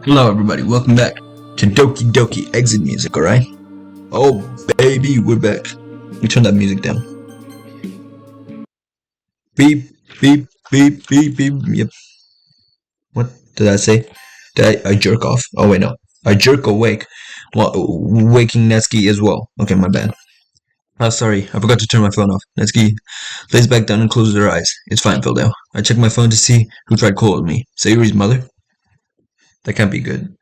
Hello everybody, welcome back to Doki exit music, alright? Oh baby, we're back. Let me turn that music down. Beep, beep, beep, beep, beep, yep. What did I say? Did I jerk off? Oh wait, no. I jerk awake while waking Netsuki as well. Okay, my bad. Oh, sorry, I forgot to turn my phone off. Netsuki lays back down and closes her eyes. It's fine, Phildale. I check my phone to see who tried calling me. Sayuri's mother? That can't be good.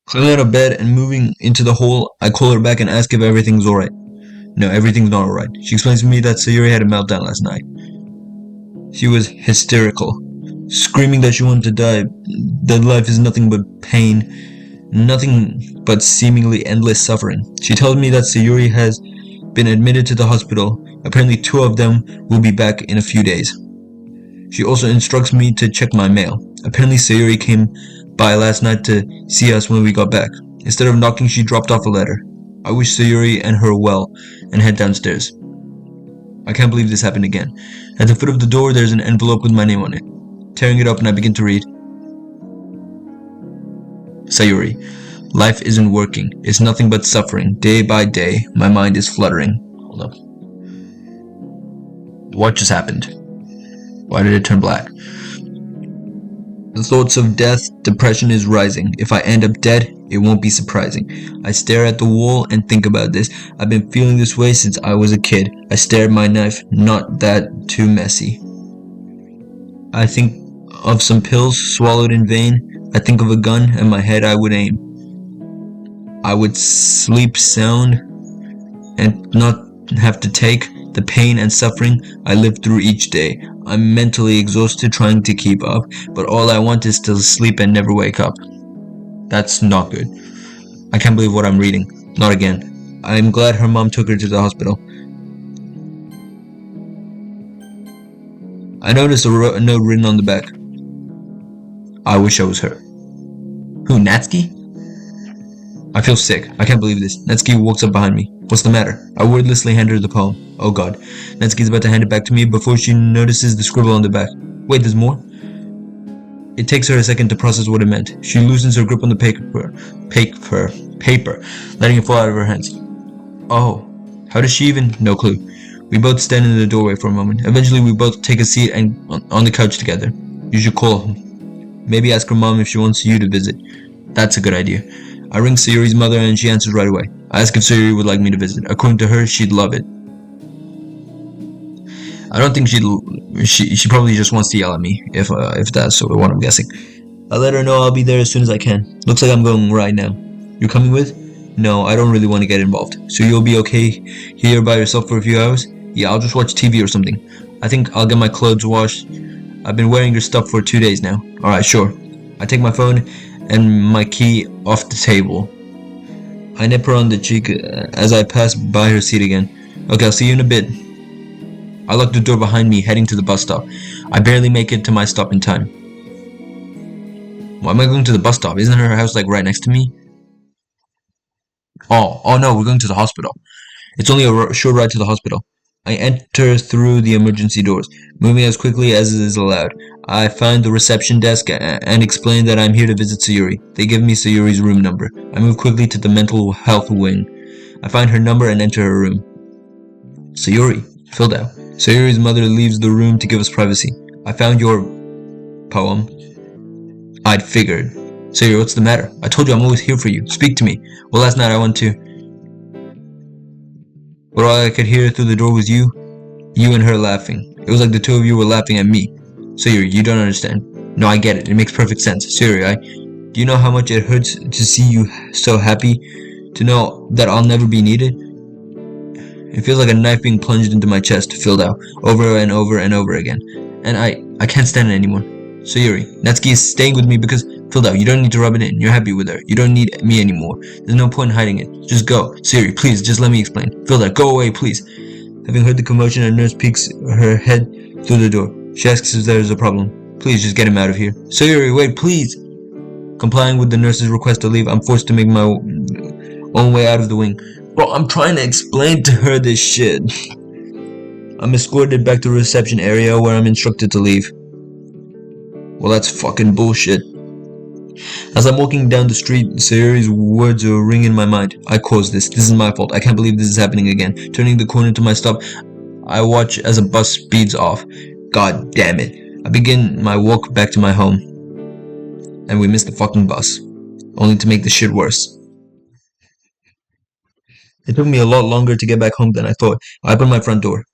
Climbing out of bed and moving into the hole, I call her back and ask if everything's alright. No, everything's not alright. She explains to me that Sayuri had a meltdown last night. She was hysterical, screaming that she wanted to die, that life is nothing but pain, nothing but seemingly endless suffering. She tells me that Sayuri has been admitted to the hospital. Apparently 2 of them will be back in a few days. She also instructs me to check my mail. Apparently Sayuri came by last night to see us when we got back. Instead of knocking, she dropped off a letter. I wish Sayuri and her well and head downstairs. I can't believe this happened again. At the foot of the door, there's an envelope with my name on it. Tearing it open, I begin to read. Sayuri, life isn't working. It's nothing but suffering. Day by day, my mind is fluttering. Hold up. What just happened? Why did it turn black? The thoughts of death, depression is rising. If I end up dead, it won't be surprising. I stare at the wall and think about this. I've been feeling this way since I was a kid. I stare at my knife, not that too messy. I think of some pills swallowed in vain. I think of a gun and my head I would aim. I would sleep sound and not have to take the pain and suffering I live through each day. I'm mentally exhausted trying to keep up, but all I want is to sleep and never wake up. That's not good. I can't believe what I'm reading. Not again. I'm glad her mom took her to the hospital. I noticed a note written on the back. I wish I was her. Who, Natsuki? I feel sick. I can't believe this. Netsuki walks up behind me. What's the matter? I wordlessly hand her the poem. Oh god. Netsuki's about to hand it back to me before she notices the scribble on the back. Wait, there's more? It takes her a second to process what it meant. She loosens her grip on the paper, letting it fall out of her hands. Oh. How does she even? No clue. We both stand in the doorway for a moment. Eventually we both take a seat and on the couch together. You should call her. Maybe ask her mom if she wants you to visit. That's a good idea. I ring Sayuri's mother and she answers right away. I ask if Sayuri would like me to visit. According to her, she'd love it. I don't think she probably just wants to yell at me, if that's what I'm guessing. I let her know I'll be there as soon as I can. Looks like I'm going right now. You're coming with? No, I don't really want to get involved. So you'll be okay here by yourself for a few hours? Yeah, I'll just watch TV or something. I think I'll get my clothes washed. I've been wearing your stuff for 2 days now. Alright, sure. I take my phone and my key off the table. I nip her on the cheek as I pass by her seat again. Okay, I'll see you in a bit. I lock the door behind me, heading to the bus stop. I barely make it to my stop in time. Why am I going to the bus stop? Isn't her house like right next to me? Oh no, we're going to the hospital. It's only a short ride to the hospital. I enter through the emergency doors, moving as quickly as is allowed. I find the reception desk and explain that I'm here to visit Sayuri. They give me Sayuri's room number. I move quickly to the mental health wing. I find her number and enter her room. Sayuri, filled out. Sayuri's mother leaves the room to give us privacy. I found your poem. I'd figured. Sayuri, what's the matter? I told you I'm always here for you. Speak to me. Well, last night I went to... But all I could hear through the door was you and her laughing. It was like the 2 of you were laughing at me. Sayuri, you don't understand. No, I get it. It makes perfect sense. Sayuri, do you know how much it hurts to see you so happy? To know that I'll never be needed? It feels like a knife being plunged into my chest, filled out, over and over and over again. And I can't stand it anymore. Sayuri, Natsuki is staying with me because, filled out, you don't need to rub it in. You're happy with her. You don't need me anymore. There's no point in hiding it. Just go. Sayuri, please, just let me explain. Filled out, go away, please. Having heard the commotion, a nurse peeks her head through the door. She asks if there's a problem. Please, just get him out of here. Sayuri, wait, please. Complying with the nurse's request to leave, I'm forced to make my own way out of the wing. Bro, I'm trying to explain to her this shit. I'm escorted back to the reception area where I'm instructed to leave. Well, that's fucking bullshit. As I'm walking down the street, Sayuri's words are ringing in my mind. I caused this. This is my fault. I can't believe this is happening again. Turning the corner to my stop, I watch as a bus speeds off. God damn it. I begin my walk back to my home. And we miss the fucking bus. Only to make the shit worse. It took me a lot longer to get back home than I thought. I opened my front door.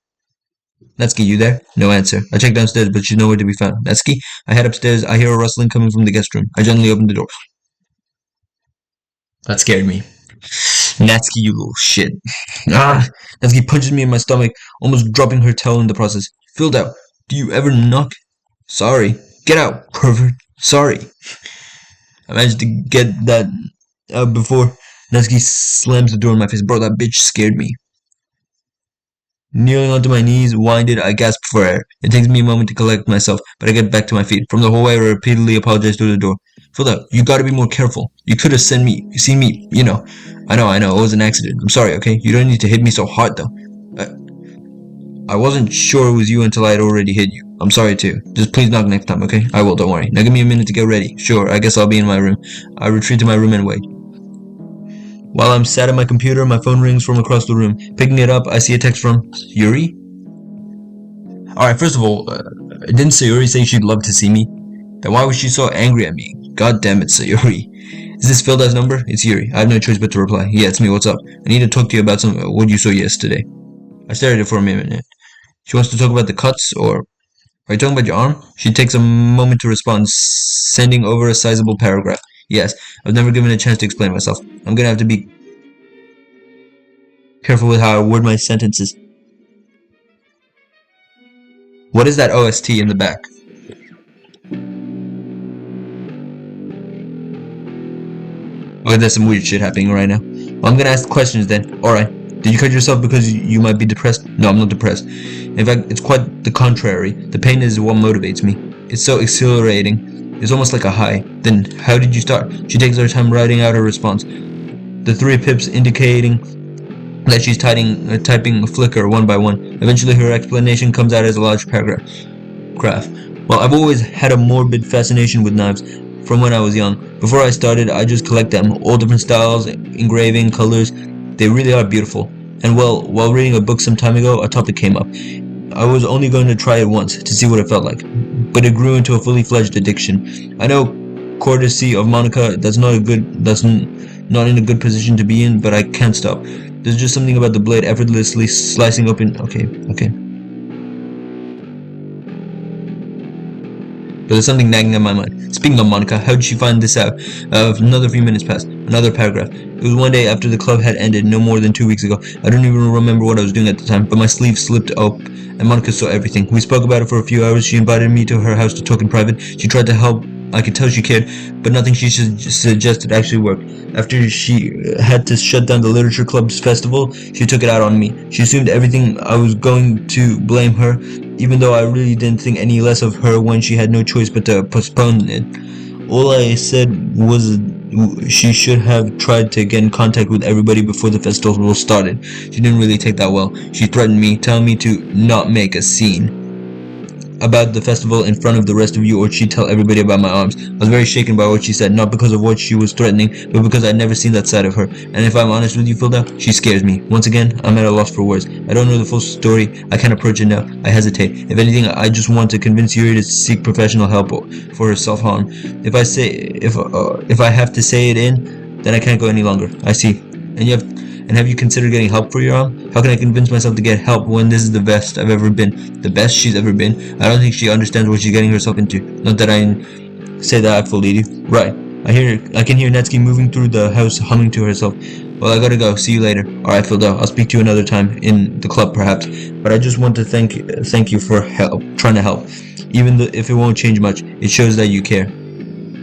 Natsuki, you there? No answer. I check downstairs, but she's nowhere to be found. Natsuki? I head upstairs. I hear a rustling coming from the guest room. I gently open the door. That scared me. Natsuki, you little shit. Ah! Natsuki punches me in my stomach, almost dropping her towel in the process. Filled out. Do you ever knock? Sorry. Get out, pervert. Sorry. I managed to get that out before Natsuki slams the door in my face. Bro, that bitch scared me. Kneeling onto my knees, winded, I gasp for air. It takes me a moment to collect myself, but I get back to my feet. From the hallway, I repeatedly apologize through the door. Filda, you gotta be more careful. You could have seen me, you know. I know, it was an accident. I'm sorry, okay? You don't need to hit me so hard, though. I wasn't sure it was you until I had already hit you. I'm sorry, too. Just please knock next time, okay? I will, don't worry. Now give me a minute to get ready. Sure, I guess I'll be in my room. I retreat to my room and wait. While I'm sat at my computer, my phone rings from across the room. Picking it up, I see a text from Yuri. Alright, first of all, didn't Sayuri say she'd love to see me? Then why was she so angry at me? God damn it, Sayuri. Is this Filda's number? It's Yuri. I have no choice but to reply. Yeah, it's me, what's up? I need to talk to you about what you saw yesterday. I stared at it for a minute. She wants to talk about the cuts, or... Are you talking about your arm? She takes a moment to respond, sending over a sizable paragraph. Yes, I've never given a chance to explain myself. I'm gonna have to be careful with how I word my sentences. What is that OST in the back? Okay, there's some weird shit happening right now. Well, I'm gonna ask questions then. Alright. Did you cut yourself because you might be depressed? No, I'm not depressed. In fact, it's quite the contrary. The pain is what motivates me. It's so exhilarating. It's almost like a high. Then, how did you start? She takes her time writing out her response. The 3 pips indicating that she's typing flicker one by one. Eventually, her explanation comes out as a large paragraph. Well, I've always had a morbid fascination with knives from when I was young. Before I started, I just collect them. All different styles, engraving, colors. They really are beautiful. And well, while reading a book some time ago, a topic came up. I was only going to try it once to see what it felt like, but it grew into a fully fledged addiction. I know, courtesy of Monica, that's not in a good position to be in, but I can't stop. There's just something about the blade effortlessly slicing open. Okay. But there's something nagging at my mind. Speaking of Monica, how did she find this out? Another few minutes passed. Another paragraph. It was one day after the club had ended, no more than 2 weeks ago. I don't even remember what I was doing at the time, but my sleeve slipped up, and Monica saw everything. We spoke about it for a few hours. She invited me to her house to talk in private. She tried to help. I could tell she cared, but nothing she suggested actually worked. After she had to shut down the literature club's festival, she took it out on me. She assumed everything I was going to blame her, even though I really didn't think any less of her when she had no choice but to postpone it. All I said was she should have tried to get in contact with everybody before the festival started. She didn't really take that well. She threatened me, telling me to not make a scene about the festival in front of the rest of you, or she'd tell everybody about my arms. I was very shaken by what she said, not because of what she was threatening, but because I'd never seen that side of her. And if I'm honest with you, Filda, she scares me. Once again, I'm at a loss for words. I don't know the full story. I can't approach it now. I hesitate. If anything, I just want to convince Yuri to seek professional help for her self-harm. If I have to say it in, then I can't go any longer. I see. And have you considered getting help for your arm? How can I convince myself to get help when this is the best I've ever been? The best she's ever been? I don't think she understands what she's getting herself into. Not that I say that I fully do. Right. I can hear Natsuki moving through the house, humming to herself. Well, I gotta go. See you later. Alright, Filda. I'll speak to you another time, in the club perhaps. But I just want to thank you for trying to help. Even if it won't change much, it shows that you care.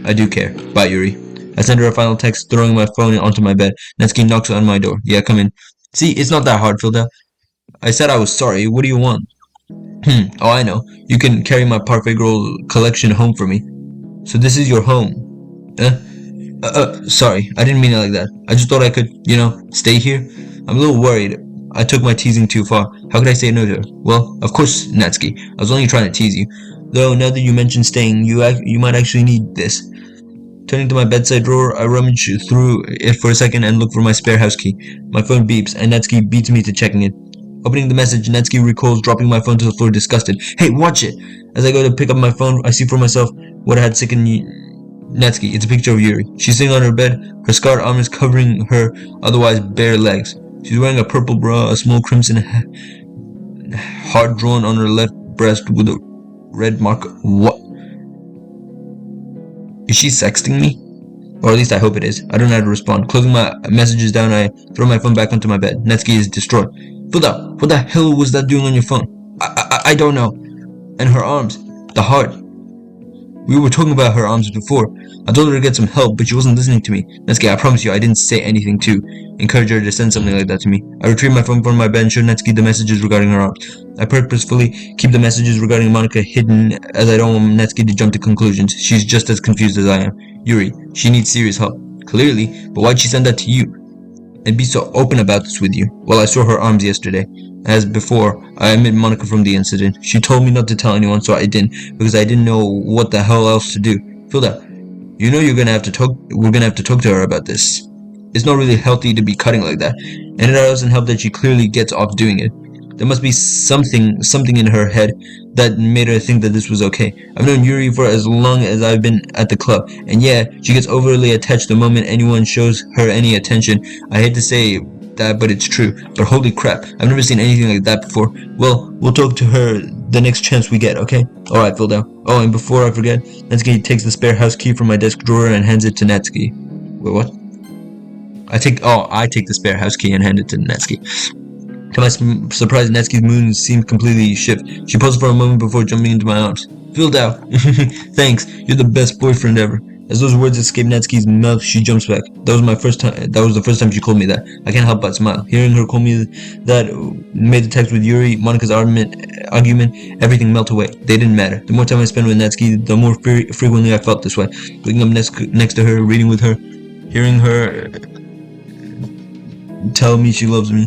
I do care. Bye, Yuri. I send her a final text, throwing my phone onto my bed. Natsuki knocks on my door. Yeah, come in. See, it's not that hard, Filda. I said I was sorry. What do you want? Oh, I know. You can carry my Parfait Girl collection home for me. So this is your home? Sorry. I didn't mean it like that. I just thought I could, stay here. I'm a little worried. I took my teasing too far. How could I say no to her? Well, of course, Natsuki. I was only trying to tease you. Though, now that you mention staying, you might actually need this. Turning to my bedside drawer, I rummage through it for a second and look for my spare house key. My phone beeps, and Netsky beats me to checking it. Opening the message, Netsky recalls dropping my phone to the floor disgusted. Hey, watch it! As I go to pick up my phone, I see for myself what had sickened Netsky. It's a picture of Yuri. She's sitting on her bed, her scarred arm is covering her otherwise bare legs. She's wearing a purple bra, a small crimson heart drawn on her left breast with a red mark. What? Is she sexting me? Or at least I hope it is. I don't know how to respond. Closing my messages down, I throw my phone back onto my bed. Netsky is distraught. Filda, what the hell was that doing on your phone? I don't know. And her arms. The heart. We were talking about her arms before. I told her to get some help, but she wasn't listening to me. Netsky, I promise you, I didn't say anything to encourage her to send something like that to me. I retrieve my phone from my bed and show Netsky the messages regarding her arms. I purposefully keep the messages regarding Monica hidden, as I don't want Netsky to jump to conclusions. She's just as confused as I am. Yuri, she needs serious help. Clearly, but why'd she send that to you? And be so open about this with you? Well, I saw her arms yesterday. As before, I omit Monica from the incident. She told me not to tell anyone, so I didn't, because I didn't know what the hell else to do. Filda, you know we're gonna have to talk to her about this. It's not really healthy to be cutting like that, and it doesn't help that she clearly gets off doing it. There must be something in her head that made her think that this was okay. I've known Yuri for as long as I've been at the club, and yeah, she gets overly attached the moment anyone shows her any attention. I hate to say that, but it's true. But holy crap, I've never seen anything like that before. Well, we'll talk to her the next chance we get, okay? Alright, Filda. Oh, and before I forget, Netsky takes the spare house key from my desk drawer and hands it to Netsky. Wait, what? I take the spare house key and hand it to Netsky. To my surprise, Netsky's mood seemed completely shift. She paused for a moment before jumping into my arms. Filda, thanks. You're the best boyfriend ever. As those words escape Netsky's mouth, she jumps back. That was the first time she called me that. I can't help but smile. Hearing her call me that made the text with Yuri, Monica's argument, everything melt away. They didn't matter. The more time I spent with Netsky, the more frequently I felt this way. Waking up next to her, reading with her, hearing her tell me she loves me,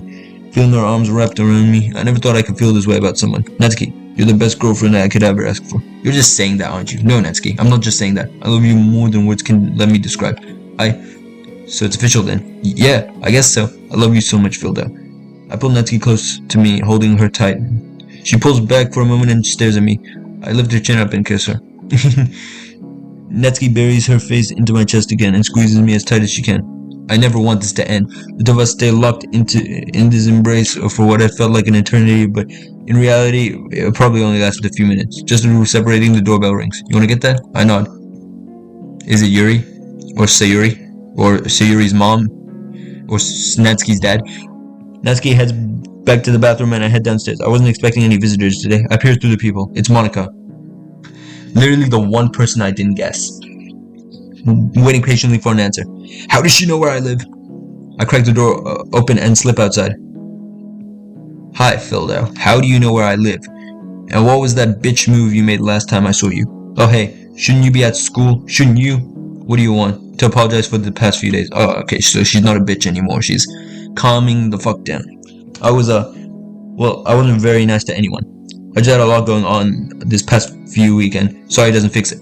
feeling her arms wrapped around me. I never thought I could feel this way about someone. Netsky, you're the best girlfriend I could ever ask for. You're just saying that, aren't you? No, Netsky, I'm not just saying that. I love you more than words can let me describe. So it's official then? Yeah, I guess so. I love you so much, Filda. I pull Netsky close to me, holding her tight. She pulls back for a moment and stares at me. I lift her chin up and kiss her. Netsky buries her face into my chest again and squeezes me as tight as she can. I never want this to end. The two of us stay locked in this embrace for what I felt like an eternity, but in reality, it probably only lasted a few minutes. Just as we were separating, the doorbell rings. You wanna get that? I nod. Is it Yuri? Or Sayuri? Or Sayuri's mom? Or Netsky's dad? Netsky heads back to the bathroom and I head downstairs. I wasn't expecting any visitors today. I peer through the people. It's Monica. Literally the one person I didn't guess. Waiting patiently for an answer. How does she know where I live? I crack the door open and slip outside. Hi, Filda. How do you know where I live? And what was that bitch move you made last time I saw you? Oh hey, shouldn't you be at school? Shouldn't you? What do you want? To apologize for the past few days. Oh, okay, so she's not a bitch anymore. She's calming the fuck down. I wasn't very nice to anyone. I just had a lot going on this past few weekend. Sorry, it doesn't fix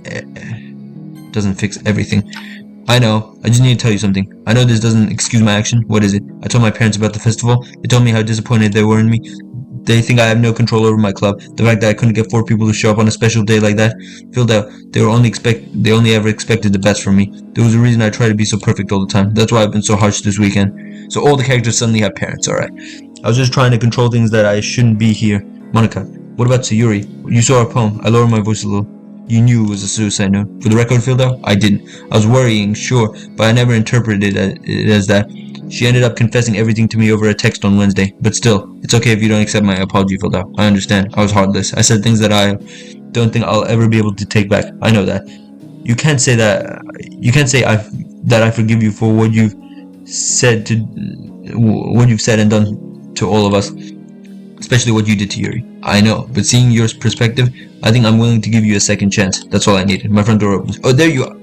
everything. I know. I just need to tell you something. I know this doesn't excuse my action. What is it? I told my parents about the festival. They told me how disappointed they were in me. They think I have no control over my club. The fact that I couldn't get 4 people to show up on a special day like that. Filled out. They only ever expected the best from me. There was a reason I tried to be so perfect all the time. That's why I've been so harsh this weekend. So all the characters suddenly have parents, alright. I was just trying to control things that I shouldn't be here. Monica, what about Sayuri? You saw her poem. I lowered my voice a little. You knew it was a suicide note. For the record, Filda, I didn't. I was worrying, sure, but I never interpreted it as that. She ended up confessing everything to me over a text on Wednesday. But still, it's okay if you don't accept my apology, Filda. I understand. I was heartless. I said things that I don't think I'll ever be able to take back. I know that. You can't say that. You can't say that I forgive you for what you've said and done to all of us. Especially what you did to Yuri. I know, but seeing your perspective, I think I'm willing to give you a second chance. That's all I needed. My front door opens. Oh, there you are.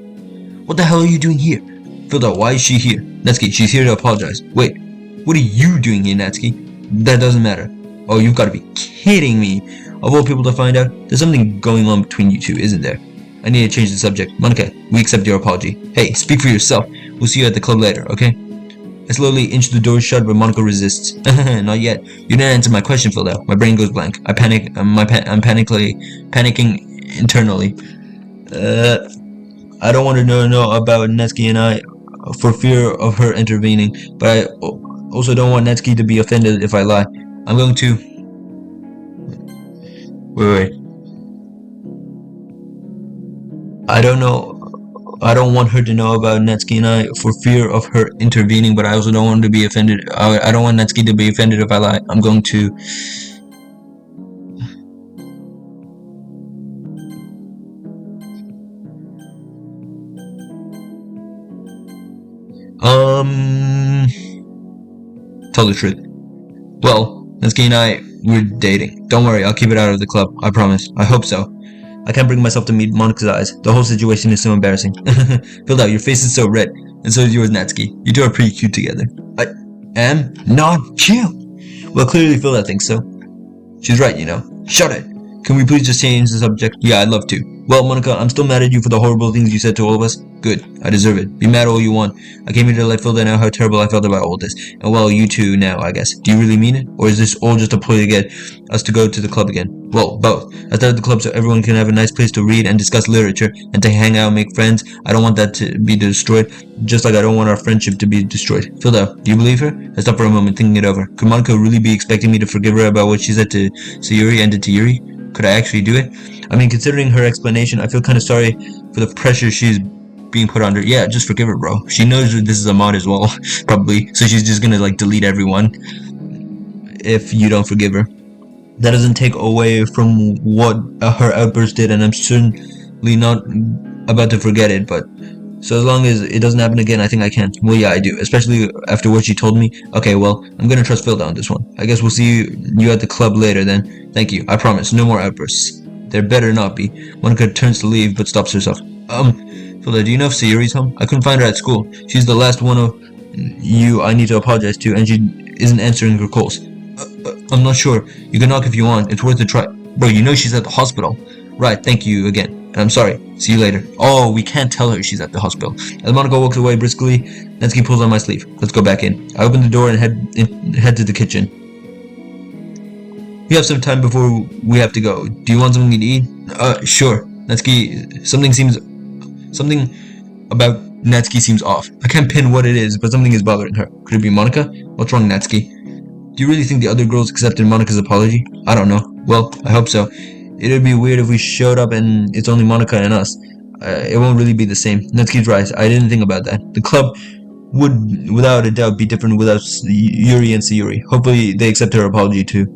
What the hell are you doing here? Filda, why is she here? Netsky, she's here to apologize. Wait, what are you doing here, Netsky? That doesn't matter. Oh, you've got to be kidding me. Of all people to find out, there's something going on between you two, isn't there? I need to change the subject. Monica, we accept your apology. Hey, speak for yourself. We'll see you at the club later, okay? I slowly inch the door shut, but Monica resists. Not yet. You didn't answer my question, Philda. My brain goes blank. I panic. I'm panicking internally. I don't want to know about Netsky and I for fear of her intervening, but I also don't want Netsky to be offended if I lie. I'm going to... Wait. I don't want her to know about Netsky and I for fear of her intervening, but I also don't want to be offended. I don't want Netsky to be offended if I lie. I'm going to... Tell the truth. Well, Netsky and I, we're dating. Don't worry, I'll keep it out of the club. I promise. I hope so. I can't bring myself to meet Monica's eyes. The whole situation is so embarrassing. Filled out, your face is so red. And so is yours, Natsuki. You two are pretty cute together. I am not cute. Well, clearly Filled out thinks so. She's right, you know. Shut it. Can we please just change the subject? Yeah, I'd love to. Well, Monica, I'm still mad at you for the horrible things you said to all of us. Good. I deserve it. Be mad all you want. I came here to let Philda know how terrible I felt about all this. And well, you too now, I guess. Do you really mean it? Or is this all just a ploy to get us to go to the club again? Well, both. I started the club so everyone can have a nice place to read and discuss literature and to hang out and make friends. I don't want that to be destroyed, just like I don't want our friendship to be destroyed. Philda, do you believe her? I stopped for a moment, thinking it over. Could Monica really be expecting me to forgive her about what she said to Sayuri and to Yuri? Could I actually do it? I mean, considering her explanation, I feel kind of sorry for the pressure she's being put under. Yeah, just forgive her, bro. She knows this is a mod as well, probably. So she's just gonna, like, delete everyone if you don't forgive her. That doesn't take away from what her outburst did, and I'm certainly not about to forget it, but... So as long as it doesn't happen again, I think I can. Well, yeah, I do. Especially after what she told me. Okay, well, I'm gonna trust Philda on this one. I guess we'll see you at the club later then. Thank you. I promise. No more outbursts. There better not be. Monica turns to leave, but stops herself. Philda, do you know if Sayuri's home? I couldn't find her at school. She's the last one of you I need to apologize to, and she isn't answering her calls. I'm not sure. You can knock if you want. It's worth a try. Bro, you know she's at the hospital. Right, thank you again. And I'm sorry. See you later. Oh, we can't tell her she's at the hospital. As Monica walks away briskly, Netsky pulls on my sleeve. Let's go back in. I open the door and head to the kitchen. We have some time before we have to go. Do you want something to eat? Sure. Netsky, something about Netsky seems off. I can't pin what it is, but something is bothering her. Could it be Monica? What's wrong, Netsky? Do you really think the other girls accepted Monica's apology? I don't know. Well, I hope so. It'd be weird if we showed up and it's only Monica and us. It won't really be the same. Netsky's right. I didn't think about that. The club would, without a doubt, be different without Yuri and Sayuri. Hopefully, they accept her apology too.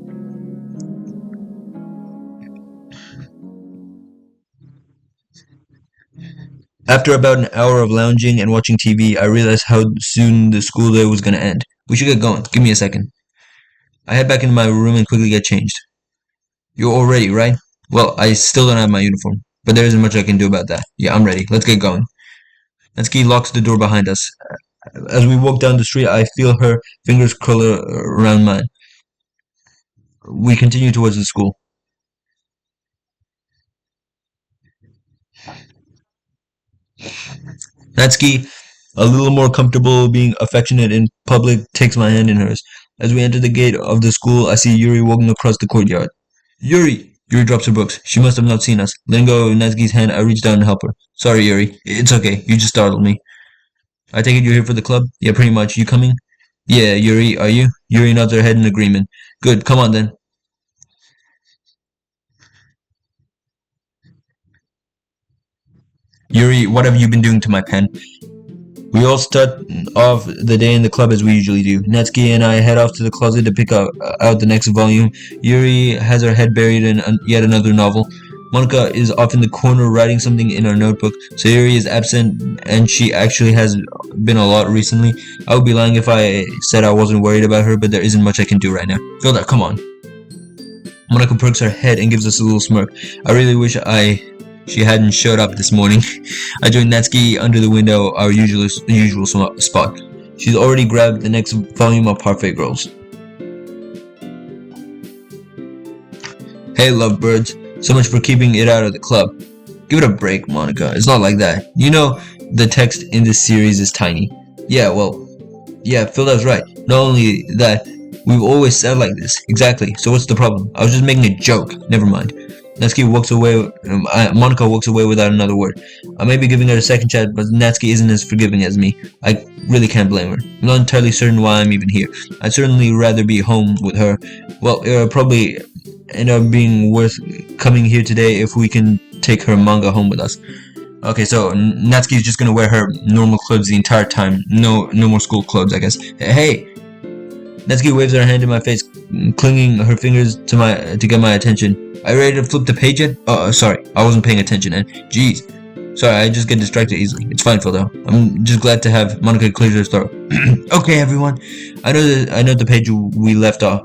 After about an hour of lounging and watching TV, I realized how soon the school day was gonna end. We should get going. Give me a second. I head back into my room and quickly get changed. You're all ready, right? Well, I still don't have my uniform, but there isn't much I can do about that. Yeah, I'm ready. Let's get going. Natsuki locks the door behind us. As we walk down the street, I feel her fingers curl around mine. We continue towards the school. Natsuki, a little more comfortable being affectionate in public, takes my hand in hers. As we enter the gate of the school, I see Yuri walking across the courtyard. Yuri! Yuri drops her books. She must have not seen us. Letting go of Natsuki's hand, I reach down and help her. Sorry, Yuri. It's okay. You just startled me. I take it you're here for the club? Yeah, pretty much. You coming? Yeah, Yuri, are you? Yuri nods her head in agreement. Good, come on then. Yuri, what have you been doing to my pen? We all start off the day in the club as we usually do. Natsuki and I head off to the closet to pick out the next volume. Yuri has her head buried in yet another novel. Monica is off in the corner writing something in her notebook. Sayuri is absent, and she actually has been a lot recently. I would be lying if I said I wasn't worried about her, but there isn't much I can do right now. Philda, come on. Monica perks her head and gives us a little smirk. I really wish she hadn't showed up this morning. I joined Natsuki under the window, our usual spot. She's already grabbed the next volume of Parfait Girls. Hey, lovebirds. So much for keeping it out of the club. Give it a break, Monica. It's not like that. You know, the text in this series is tiny. Yeah, well, yeah, Phil's right. Not only that, we've always said like this. Exactly. So what's the problem? I was just making a joke. Never mind. Monica walks away without another word. I may be giving her a second chance, but Natsuki isn't as forgiving as me. I really can't blame her. I'm not entirely certain why I'm even here. I'd certainly rather be home with her. Well, it'll probably end up being worth coming here today if we can take her manga home with us. Okay, so Natsuki's just gonna wear her normal clothes the entire time. No more school clothes, I guess. Hey! Natsuki waves her hand in my face, clinging her fingers to get my attention. Are you ready to flip the page yet? Oh, sorry, I wasn't paying attention, and jeez. Sorry, I just get distracted easily. It's fine, Phil, though. I'm just glad to have Monica clear her throat. Okay, everyone. I know the page we left off.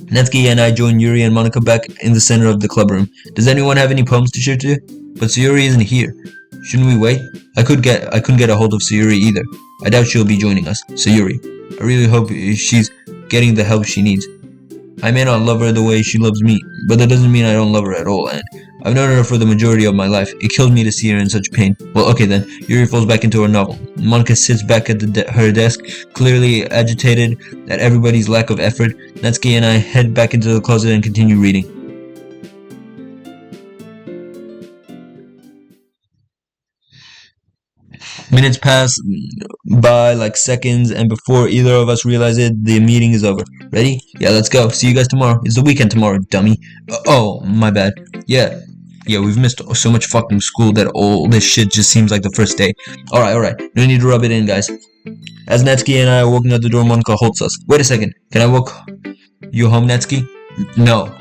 Natsuki and I join Yuri and Monica back in the center of the club room. Does anyone have any poems to share today? But Sayuri isn't here. Shouldn't we wait? I couldn't get a hold of Sayuri either. I doubt she'll be joining us. Sayuri. I really hope she's getting the help she needs. I may not love her the way she loves me, but that doesn't mean I don't love her at all, and I've known her for the majority of my life. It kills me to see her in such pain. Well, okay then. Yuri falls back into her novel. Monica sits back at her desk, clearly agitated at everybody's lack of effort. Natsuki and I head back into the closet and continue reading. Minutes pass by like seconds, and before either of us realize it, the meeting is over. Ready? Yeah, let's go. See you guys tomorrow. It's the weekend tomorrow, dummy. Oh, my bad. Yeah, we've missed so much fucking school that all this shit just seems like the first day. Alright. No need to rub it in, guys. As Natsuki and I are walking out the door, Monica halts us. Wait a second. Can I walk you home, Natsuki? No.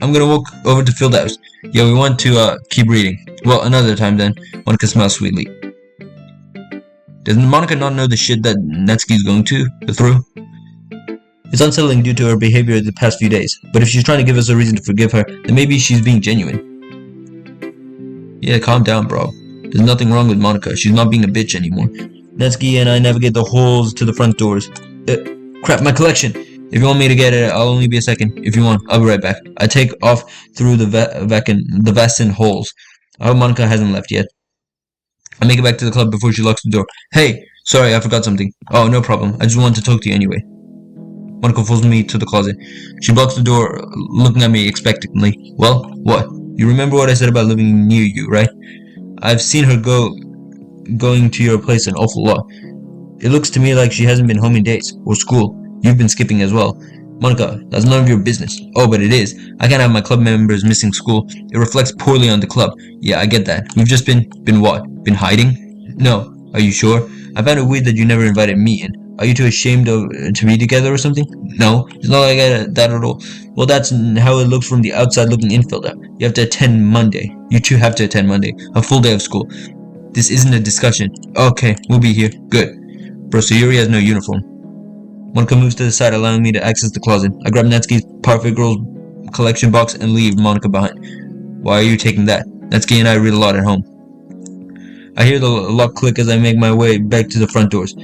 I'm gonna walk over to Phil's house. Yeah, we want to keep reading. Well, another time then. Monica smiles sweetly. Does Monica not know the shit that Natsuki's going through? It's unsettling due to her behavior the past few days, but if she's trying to give us a reason to forgive her, then maybe she's being genuine. Yeah, calm down, bro. There's nothing wrong with Monica. She's not being a bitch anymore. Natsuki and I navigate the halls to the front doors. Crap, my collection! If you want me to get it, I'll only be a second. If you want, I'll be right back. I take off through the vacant halls. I hope Monica hasn't left yet. I make it back to the club before she locks the door. Hey, sorry, I forgot something. Oh, no problem. I just wanted to talk to you anyway. Monica follows me to the closet. She blocks the door, looking at me expectantly. Well, what? You remember what I said about living near you, right? I've seen her going to your place an awful lot. It looks to me like she hasn't been home in days, or school. You've been skipping as well. Monica, that's none of your business. Oh, but it is. I can't have my club members missing school. It reflects poorly on the club. Yeah, I get that. We've just been what? Been hiding? No. Are you sure? I found it weird that you never invited me in. Are you too ashamed to be together or something? No, it's not like that at all. Well, that's how it looks from the outside looking in, Philda. You have to attend Monday. You two have to attend Monday. A full day of school. This isn't a discussion. Okay, we'll be here. Good. Bro, so Yuri has no uniform. Monica moves to the side, allowing me to access the closet. I grab Natsuki's Parfait Girls collection box and leave Monica behind. Why are you taking that? Natsuki and I read a lot at home. I hear the lock click as I make my way back to the front doors.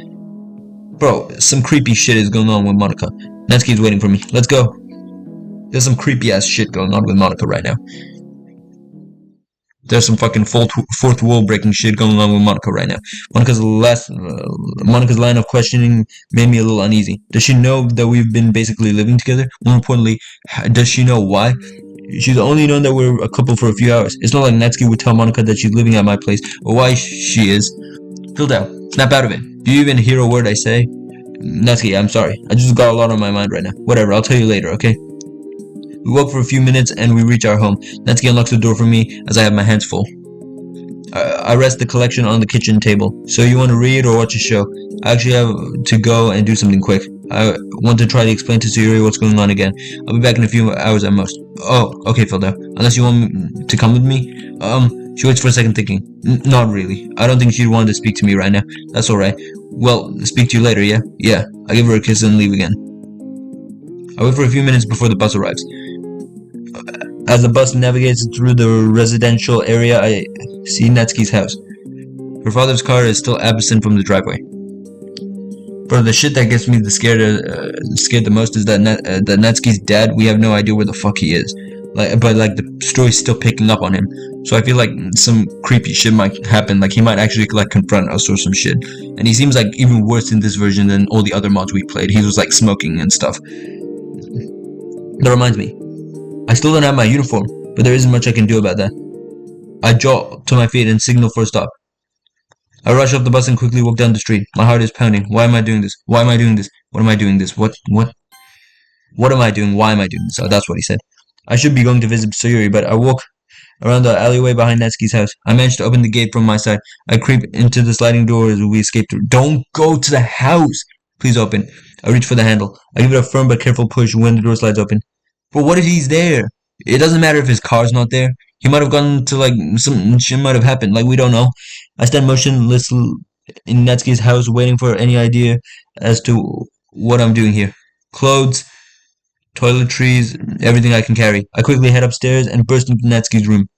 Bro, some creepy shit is going on with Monica. Natsuki's waiting for me. Let's go. There's some creepy ass shit going on with Monica right now. There's some fucking fourth wall breaking shit going on with Monica right now. Monica's line of questioning made me a little uneasy. Does she know that we've been basically living together? More importantly, does she know why? She's only known that we're a couple for a few hours. It's not like Natsuki would tell Monica that she's living at my place, or why she is. Phil down. Snap out of it. Do you even hear a word I say? Natsuki, I'm sorry. I just got a lot on my mind right now. Whatever, I'll tell you later, okay? We walk for a few minutes and we reach our home. Natsuki unlocks the door for me as I have my hands full. I rest the collection on the kitchen table. So you want to read or watch a show? I actually have to go and do something quick. I want to try to explain to Sayuri what's going on again. I'll be back in a few hours at most. Oh, okay, Philda. Unless you want to come with me? She waits for a second thinking. Not really. I don't think she'd want to speak to me right now. That's alright. Well, speak to you later, yeah? Yeah. I give her a kiss and leave again. I wait for a few minutes before the bus arrives. As the bus navigates through the residential area, I see Natsuki's house. Her father's car is still absent from the driveway. Bro, the shit that gets me scared the most is that that Natsuki's dad. We have no idea where the fuck he is. But the story's still picking up on him. So I feel like some creepy shit might happen. Like he might actually like confront us or some shit. And he seems like even worse in this version than all the other mods we played. He was like smoking and stuff. That reminds me, I still don't have my uniform, but there isn't much I can do about that. I jaw to my feet and signal for a stop. I rush off the bus and quickly walk down the street. My heart is pounding. Why am I doing this? Why am I doing this? What am I doing this? What am I doing? Why am I doing this? Oh, that's what he said. I should be going to visit Sayuri, but I walk around the alleyway behind Natsuki's house. I manage to open the gate from my side. I creep into the sliding door as we escape through. Don't go to the house! Please open. I reach for the handle. I give it a firm but careful push when the door slides open. But what if he's there? It doesn't matter if his car's not there. He might have gone to some shit might have happened. Like we don't know. I stand motionless in Natsuki's house, waiting for any idea as to what I'm doing here. Clothes, toiletries, everything I can carry. I quickly head upstairs and burst into Natsuki's room.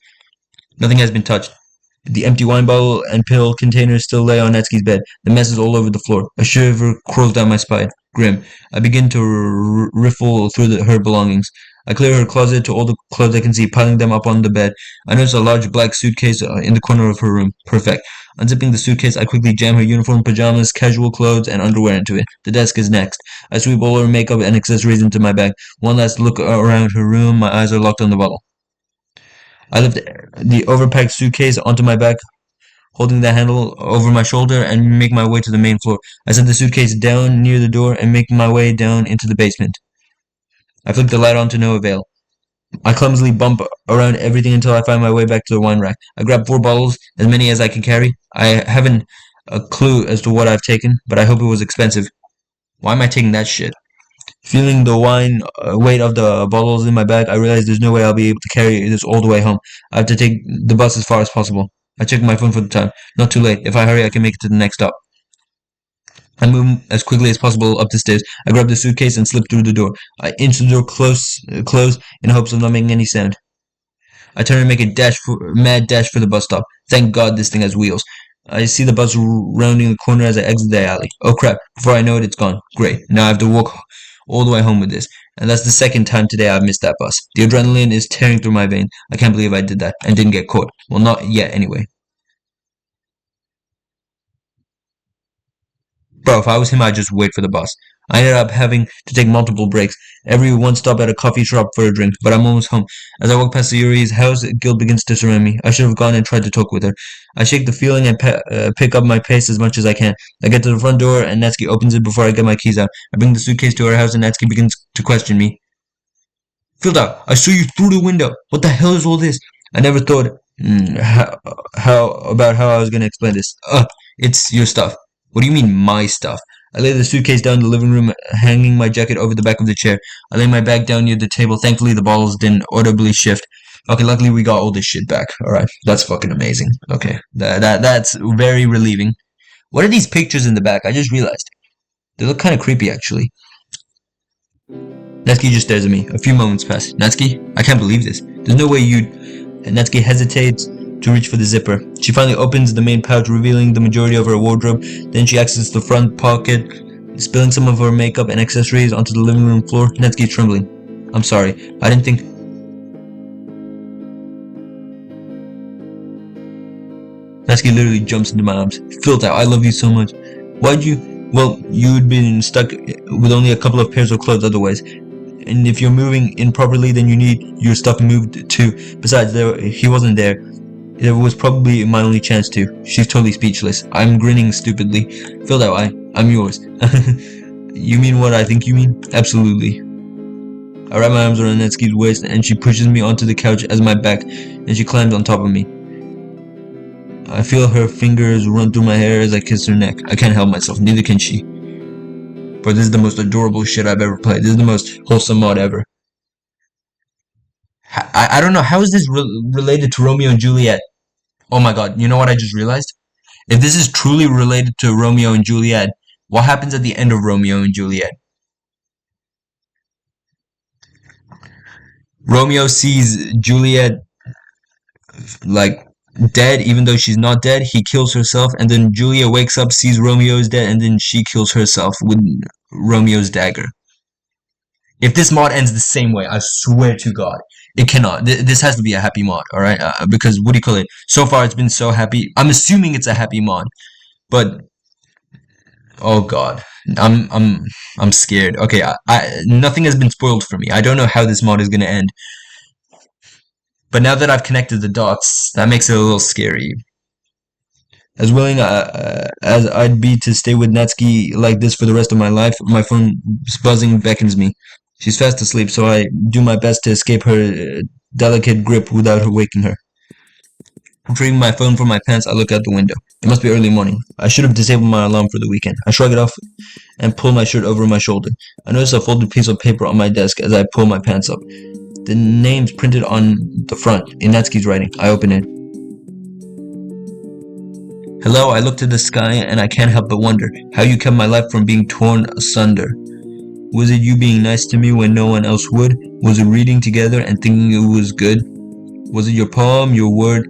Nothing has been touched. The empty wine bottle and pill containers still lay on Natsuki's bed. The mess is all over the floor. A shiver crawls down my spine. Grim. I begin to riffle through her belongings. I clear her closet to all the clothes I can see, piling them up on the bed. I notice a large black suitcase in the corner of her room. Perfect. Unzipping the suitcase, I quickly jam her uniform, pajamas, casual clothes, and underwear into it. The desk is next. I sweep all her makeup and accessories into my bag. One last look around her room. My eyes are locked on the bottle. I lift the overpacked suitcase onto my back, holding the handle over my shoulder, and make my way to the main floor. I set the suitcase down near the door and make my way down into the basement. I flick the light on to no avail. I clumsily bump around everything until I find my way back to the wine rack. I grab 4 bottles, as many as I can carry. I haven't a clue as to what I've taken, but I hope it was expensive. Why am I taking that shit? Feeling the weight of the bottles in my bag, I realize there's no way I'll be able to carry this all the way home. I have to take the bus as far as possible. I check my phone for the time. Not too late. If I hurry, I can make it to the next stop. I move as quickly as possible up the stairs. I grab the suitcase and slip through the door. I inch the door close in hopes of not making any sound. I turn and make a mad dash for the bus stop. Thank God this thing has wheels. I see the bus rounding the corner as I exit the alley. Oh crap, before I know it, it's gone. Great, now I have to walk all the way home with this. And that's the second time today I've missed that bus. The adrenaline is tearing through my veins. I can't believe I did that and didn't get caught. Well, not yet anyway. Bro, if I was him, I'd just wait for the bus. I ended up having to take multiple breaks, every one stop at a coffee shop for a drink, but I'm almost home. As I walk past Sayuri's house, guilt begins to surround me. I should have gone and tried to talk with her. I shake the feeling and pick up my pace as much as I can. I get to the front door and Natsuki opens it before I get my keys out. I bring the suitcase to her house and Natsuki begins to question me. Filled out, I saw you through the window. What the hell is all this? I never thought how I was going to explain this. It's your stuff. What do you mean, my stuff? I lay the suitcase down in the living room, hanging my jacket over the back of the chair. I lay my bag down near the table. Thankfully, the bottles didn't audibly shift. Okay, luckily we got all this shit back. Alright, that's fucking amazing. Okay, that's very relieving. What are these pictures in the back? I just realized. They look kind of creepy, actually. Natsuki just stares at me. A few moments pass. Natsuki, I can't believe this. There's no way you'd... Natsuki hesitates to reach for the zipper. She finally opens the main pouch, revealing the majority of her wardrobe. Then she accesses the front pocket, spilling some of her makeup and accessories onto the living room floor. Natsuki is trembling. I'm sorry. I didn't think... Natsuki literally jumps into my arms. Filled out. I love you so much. Why'd you... Well, you'd been stuck with only a couple of pairs of clothes otherwise. And if you're moving improperly, then you need your stuff moved too. Besides, he wasn't there. It was probably my only chance to. She's totally speechless. I'm grinning stupidly. Filled out, I'm yours. You mean what I think you mean? Absolutely. I wrap my arms around Natsuki's waist and she pushes me onto the couch as my back, and she climbs on top of me. I feel her fingers run through my hair as I kiss her neck. I can't help myself, neither can she. But this is the most adorable shit I've ever played. This is the most wholesome mod ever. I don't know, how is this related to Romeo and Juliet? Oh my god, you know what I just realized? If this is truly related to Romeo and Juliet, what happens at the end of Romeo and Juliet? Romeo sees Juliet, like, dead, even though she's not dead. He kills herself, and then Julia wakes up, sees Romeo is dead, and then she kills herself with Romeo's dagger. If this mod ends the same way, I swear to God, it cannot. This has to be a happy mod, all right? Because what do you call it? So far, it's been so happy. I'm assuming it's a happy mod, but oh God, I'm scared. Okay, nothing has been spoiled for me. I don't know how this mod is gonna end, but now that I've connected the dots, that makes it a little scary. As willing as I'd be to stay with Natsuki like this for the rest of my life, my phone's buzzing beckons me. She's fast asleep, so I do my best to escape her delicate grip without her waking her. Retrieving my phone from my pants, I look out the window. It must be early morning. I should have disabled my alarm for the weekend. I shrug it off and pull my shirt over my shoulder. I notice a folded piece of paper on my desk as I pull my pants up. The name's printed on the front, in Natsuki's writing. I open it. Hello, I look to the sky and I can't help but wonder how you kept my life from being torn asunder. Was it you being nice to me when no one else would? Was it reading together and thinking it was good? Was it your poem, your word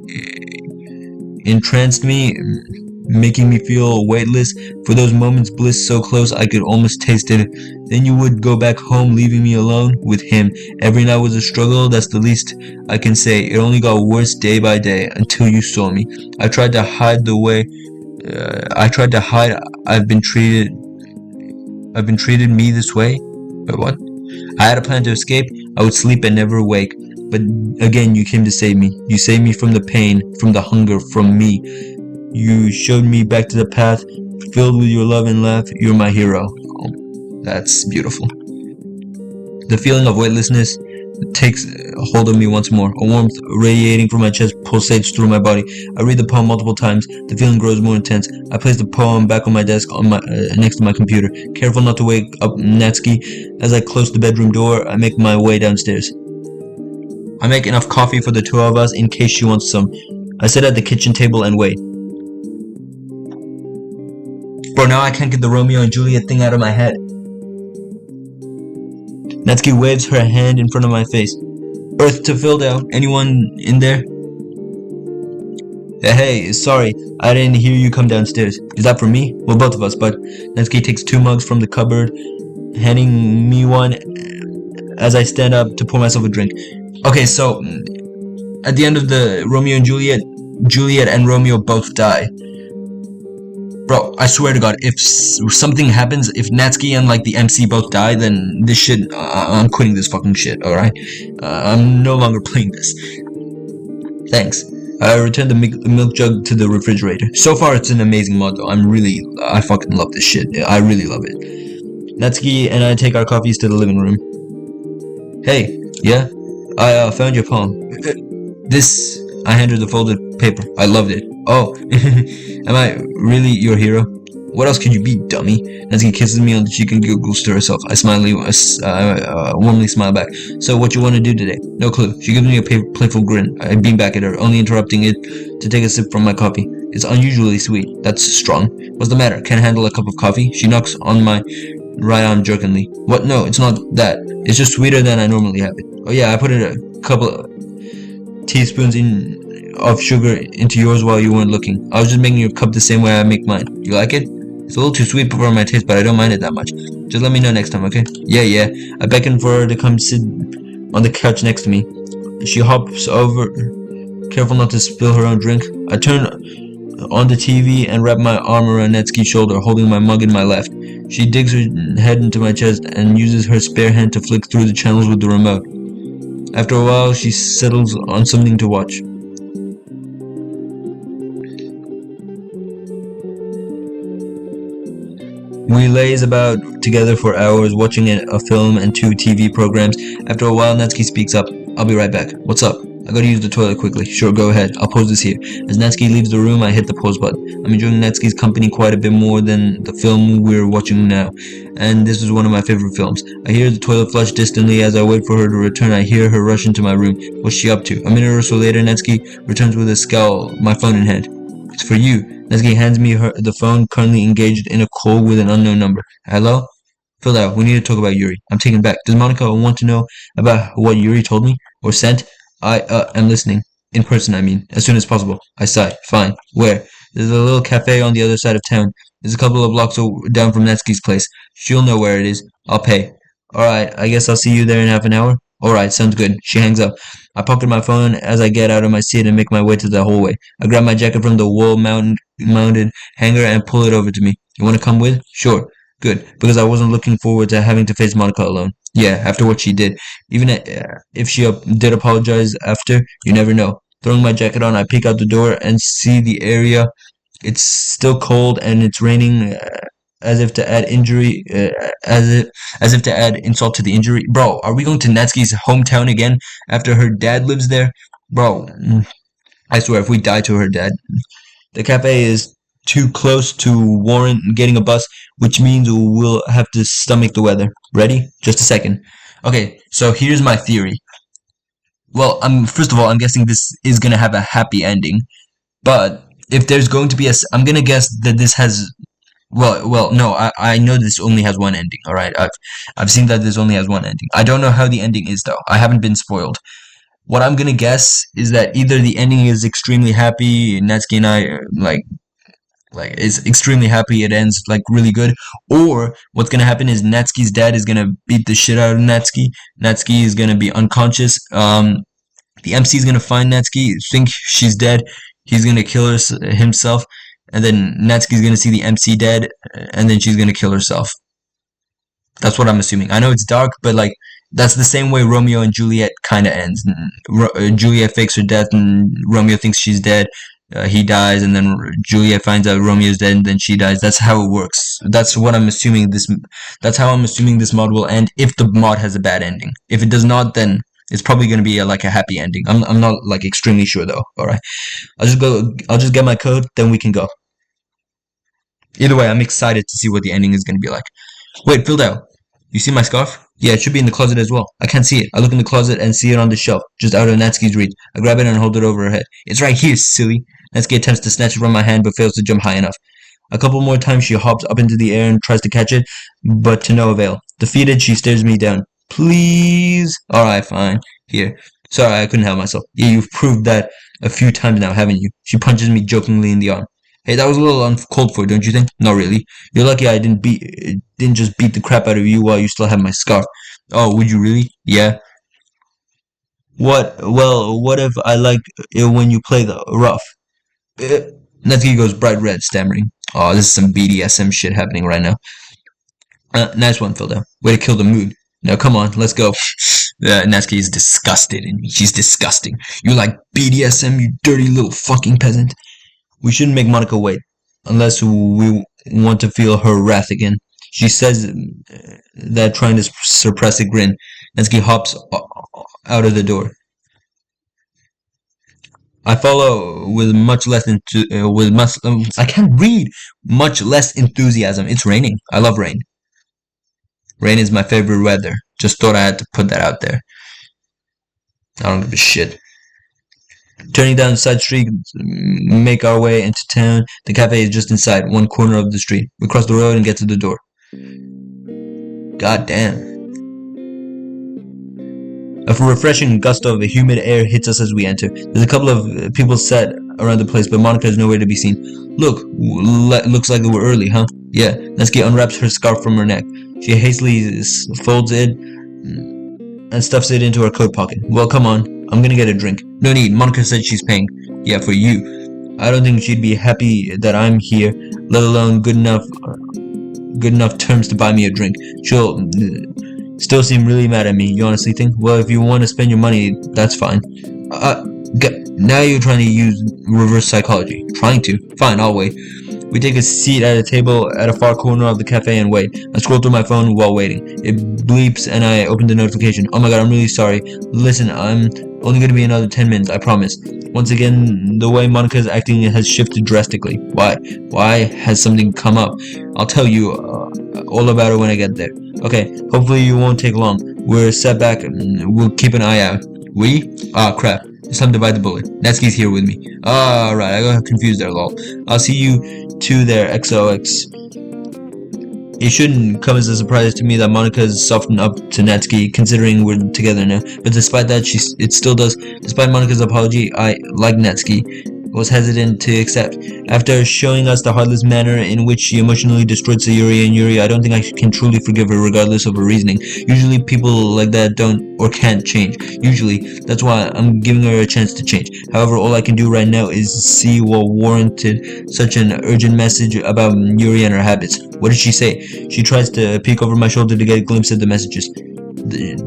entranced me, making me feel weightless? For those moments, bliss so close I could almost taste it. Then you would go back home, leaving me alone with him. Every night was a struggle, that's the least I can say. It only got worse day by day until you saw me. I tried to hide the way I've been treated me this way. But what? I had a plan to escape. I would sleep and never wake. But again, you came to save me. You saved me from the pain, from the hunger, from me. You showed me back to the path, filled with your love and laugh. You're my hero. Oh, that's beautiful. The feeling of weightlessness takes hold of me once more. A warmth radiating from my chest pulsates through my body. I read the poem multiple times. The feeling grows more intense. I place the poem back on my desk on my next to my computer, careful not to wake up Natsuki. As I close the bedroom door, I make my way downstairs. I make enough coffee for the two of us in case she wants some. I sit at the kitchen table and wait. Bro, now I can't get the Romeo and Juliet thing out of my head. Natsuki waves her hand in front of my face. Earth to Phildau. Anyone in there? Hey, sorry, I didn't hear you come downstairs. Is that for me? Well, both of us, but Natsuki takes 2 mugs from the cupboard, handing me one as I stand up to pour myself a drink. Okay, so at the end of the Romeo and Juliet, Juliet and Romeo both die. Bro, I swear to God, if something happens, if Natsuki and like the MC both die, then this shit, I'm quitting this fucking shit, alright? I'm no longer playing this. Thanks. I return the milk jug to the refrigerator. So far, it's an amazing mod though. I fucking love this shit. I really love it. Natsuki and I take our coffees to the living room. Hey, yeah? I found your poem. This, I hand her the folded paper. I loved it. Oh, am I really your hero? What else could you be, dummy? Natsuki kisses me on the cheek and giggles to herself. I warmly smile back. So, what you want to do today? No clue. She gives me a playful grin. I beam back at her, only interrupting it to take a sip from my coffee. It's unusually sweet. That's strong. What's the matter? Can't handle a cup of coffee? She knocks on my right arm jerkingly. What? No, it's not that. It's just sweeter than I normally have it. Oh yeah, I put in a couple of teaspoons of sugar into yours while you weren't looking. I was just making your cup the same way I make mine. You like it? It's a little too sweet for my taste, but I don't mind it that much. Just let me know next time, okay? Yeah. I beckon for her to come sit on the couch next to me. She hops over, careful not to spill her own drink. I turn on the TV and wrap my arm around Natsuki's shoulder, holding my mug in my left. She digs her head into my chest and uses her spare hand to flick through the channels with the remote. After a while, she settles on something to watch. We laze about together for hours, watching a film and 2 TV programs. After a while, Natsuki speaks up. I'll be right back. What's up? I gotta use the toilet quickly. Sure, go ahead. I'll pause this here. As Natsuki leaves the room, I hit the pause button. I'm enjoying Natsuki's company quite a bit more than the film we're watching now, and this is one of my favorite films. I hear the toilet flush distantly. As I wait for her to return, I hear her rush into my room. What's she up to? A minute or so later, Natsuki returns with a scowl, my phone in hand. It's for you. Natsuki hands me the phone, currently engaged in a call with an unknown number. Hello? Phildau, we need to talk about Yuri. I'm taken back. Does Monica want to know about what Yuri told me? Or sent? I am listening. In person, I mean. As soon as possible. I sigh. Fine. Where? There's a little cafe on the other side of town. There's a couple of blocks down from Netsky's place. She'll know where it is. I'll pay. Alright, I guess I'll see you there in half an hour. Alright, sounds good. She hangs up. I pocket my phone as I get out of my seat and make my way to the hallway. I grab my jacket from the wall-mounted hanger and pull it over to me. You want to come with? Sure. Good, because I wasn't looking forward to having to face Monica alone. Yeah, after what she did. Even if she did apologize after, you never know. Throwing my jacket on, I peek out the door and see the area. It's still cold and it's raining, as if to add as if to add insult to the injury. Bro, are we going to Natsuki's hometown again after her dad lives there? Bro, I swear if we die to her dad. The cafe is too close to warrant getting a bus, which means we'll have to stomach the weather. Ready? Just a second. Okay, so here's my theory. Well, first of all, I'm guessing this is gonna have a happy ending, but if there's going to be I'm gonna guess that this has. Well, no, I know this only has one ending. All right, I've seen that this only has one ending. I don't know how the ending is though. I haven't been spoiled. What I'm gonna guess is that either the ending is extremely happy, Natsuki and I is extremely happy, it ends like really good, or what's gonna happen is Natsuki's dad is gonna beat the shit out of Natsuki. Natsuki is gonna be unconscious. The MC is gonna find Natsuki, think she's dead. He's gonna kill himself, and then Natsuki's gonna see the MC dead, and then she's gonna kill herself. That's what I'm assuming. I know it's dark, but like that's the same way Romeo and Juliet kind of ends. Juliet fakes her death, and Romeo thinks she's dead. He dies, and then Juliet finds out Romeo's dead, and then she dies. That's how it works. That's what I'm assuming this. That's how I'm assuming this mod will end. If the mod has a bad ending, if it does not, then it's probably going to be like a happy ending. I'm not like extremely sure though. All right, I'll just get my code, then we can go. Either way, I'm excited to see what the ending is going to be like. Wait, filled out. You see my scarf? Yeah, it should be in the closet as well. I can't see it. I look in the closet and see it on the shelf, just out of Natsuki's reach. I grab it and hold it over her head. It's right here, silly. Natsuki attempts to snatch it from my hand, but fails to jump high enough. A couple more times she hops up into the air and tries to catch it, but to no avail. Defeated, she stares me down. Please? Alright, fine. Here. Sorry, I couldn't help myself. Yeah, you've proved that a few times now, haven't you? She punches me jokingly in the arm. Hey, that was a little uncalled for, don't you think? Not really. You're lucky I didn't just beat the crap out of you while you still have my scarf. Oh, would you really? Yeah. What? Well, what if I like it when you play the rough? Natsuki goes bright red, stammering. Oh, this is some BDSM shit happening right now. Nice one, Philda. Way to kill the mood. Now, come on, let's go. Natsuki is disgusted in me. She's disgusting. You like BDSM, you dirty little fucking peasant. We shouldn't make Monica wait, unless we want to feel her wrath again. She says that trying to suppress a grin. Natsuki hops out of the door. I follow with much less I can't read. Much less enthusiasm. It's raining. I love rain. Rain is my favorite weather. Just thought I had to put that out there. I don't give a shit. Turning down the side street, make our way into town. The cafe is just inside, one corner of the street. We cross the road and get to the door. God damn. A refreshing gust of humid air hits us as we enter. There's a couple of people sat around the place, but Monica is nowhere to be seen. Look, looks like we're early, huh? Yeah. Natsuki unwraps her scarf from her neck. She hastily folds it and stuffs it into her coat pocket. Well, come on. I'm gonna get a drink. No need. Monica said she's paying. Yeah, for you. I don't think she'd be happy that I'm here, let alone good enough terms to buy me a drink. She'll still seem really mad at me. You honestly think? Well, if you want to spend your money, that's fine. Now you're trying to use reverse psychology. Trying to? Fine, I'll wait. We take a seat at a table at a far corner of the cafe and wait. I scroll through my phone while waiting. It bleeps and I open the notification. Oh my god, I'm really sorry. Listen, I'm only going to be another 10 minutes, I promise. Once again, the way Monica is acting has shifted drastically. Why? Why has something come up? I'll tell you all about it when I get there. Okay, hopefully you won't take long. We're set back and we'll keep an eye out. We? Ah, crap. It's time to bite the bullet. Natsuki's here with me. Alright, I got confused there, lol. I'll see you two there, XOX. It shouldn't come as a surprise to me that Monica has softened up to Natsuki, considering we're together now. But despite that, it still does. Despite Monica's apology, I, like Natsuki, was hesitant to accept. After showing us the heartless manner in which she emotionally destroyed Sayuri and Yuri, I don't think I can truly forgive her regardless of her reasoning. Usually people like that don't or can't change. Usually, that's why I'm giving her a chance to change. However, all I can do right now is see what warranted such an urgent message about Yuri and her habits. What did she say? She tries to peek over my shoulder to get a glimpse of the messages.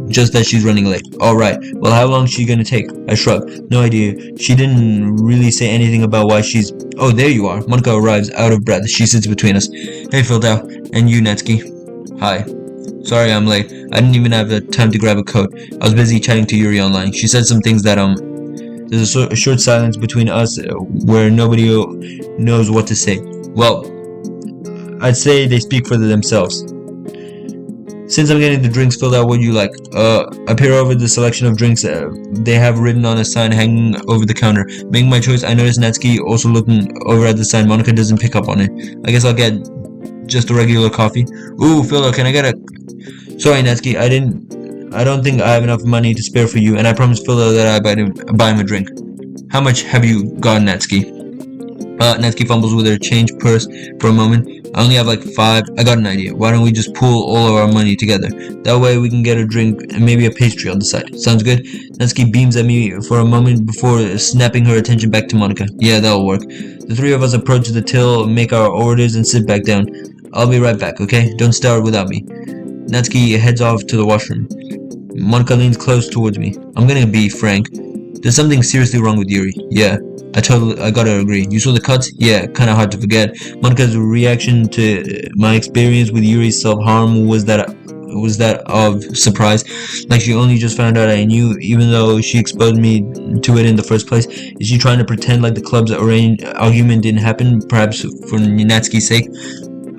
Just that she's running late. Alright, well, how long is she gonna take? I shrug. No idea. She didn't really say anything about why she's... Oh, there you are. Monica arrives, out of breath. She sits between us. Hey, Phildao. And you, Natsuki. Hi. Sorry I'm late. I didn't even have the time to grab a coat. I was busy chatting to Yuri online. She said some things that, There's a short silence between us where nobody knows what to say. Well, I'd say they speak for themselves. Since I'm getting the drinks filled out, what do you like? I peer over the selection of drinks they have written on a sign hanging over the counter. Making my choice, I notice Natsuki also looking over at the sign. Monica doesn't pick up on it. I guess I'll get just a regular coffee. Ooh, Phildo, can I get a... Sorry, Natsuki, I don't think I have enough money to spare for you, and I promised Phildo that I buy him a drink. How much have you got, Natsuki? Natsuki fumbles with her change purse for a moment. I only have like 5. I got an idea. Why don't we just pool all of our money together? That way we can get a drink and maybe a pastry on the side. Sounds good? Natsuki beams at me for a moment before snapping her attention back to Monica. Yeah, that'll work. The three of us approach the till, make our orders, and sit back down. I'll be right back, okay? Don't start without me. Natsuki heads off to the washroom. Monica leans close towards me. I'm gonna be frank. There's something seriously wrong with Yuri. Yeah. I gotta agree. You saw the cuts? Yeah, kinda hard to forget. Monica's reaction to my experience with Yuri's self-harm was that of surprise. Like she only just found out I knew, even though she exposed me to it in the first place. Is she trying to pretend like the club's argument didn't happen, perhaps for Natsuki's sake?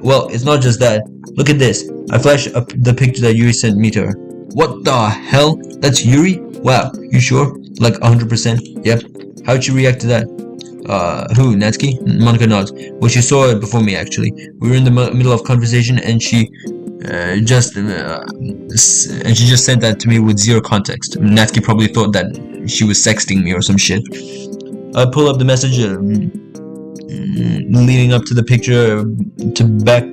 Well, it's not just that. Look at this. I flash up the picture that Yuri sent me to her. What the hell? That's Yuri? Wow, you sure? Like 100%? Yep. How'd she react to that? Who, Natsuki? Monica nods. Well, she saw it before me, actually. We were in the middle of conversation, and she just sent that to me with zero context. Natsuki probably thought that she was sexting me or some shit. I pull up the message leading up to the picture to back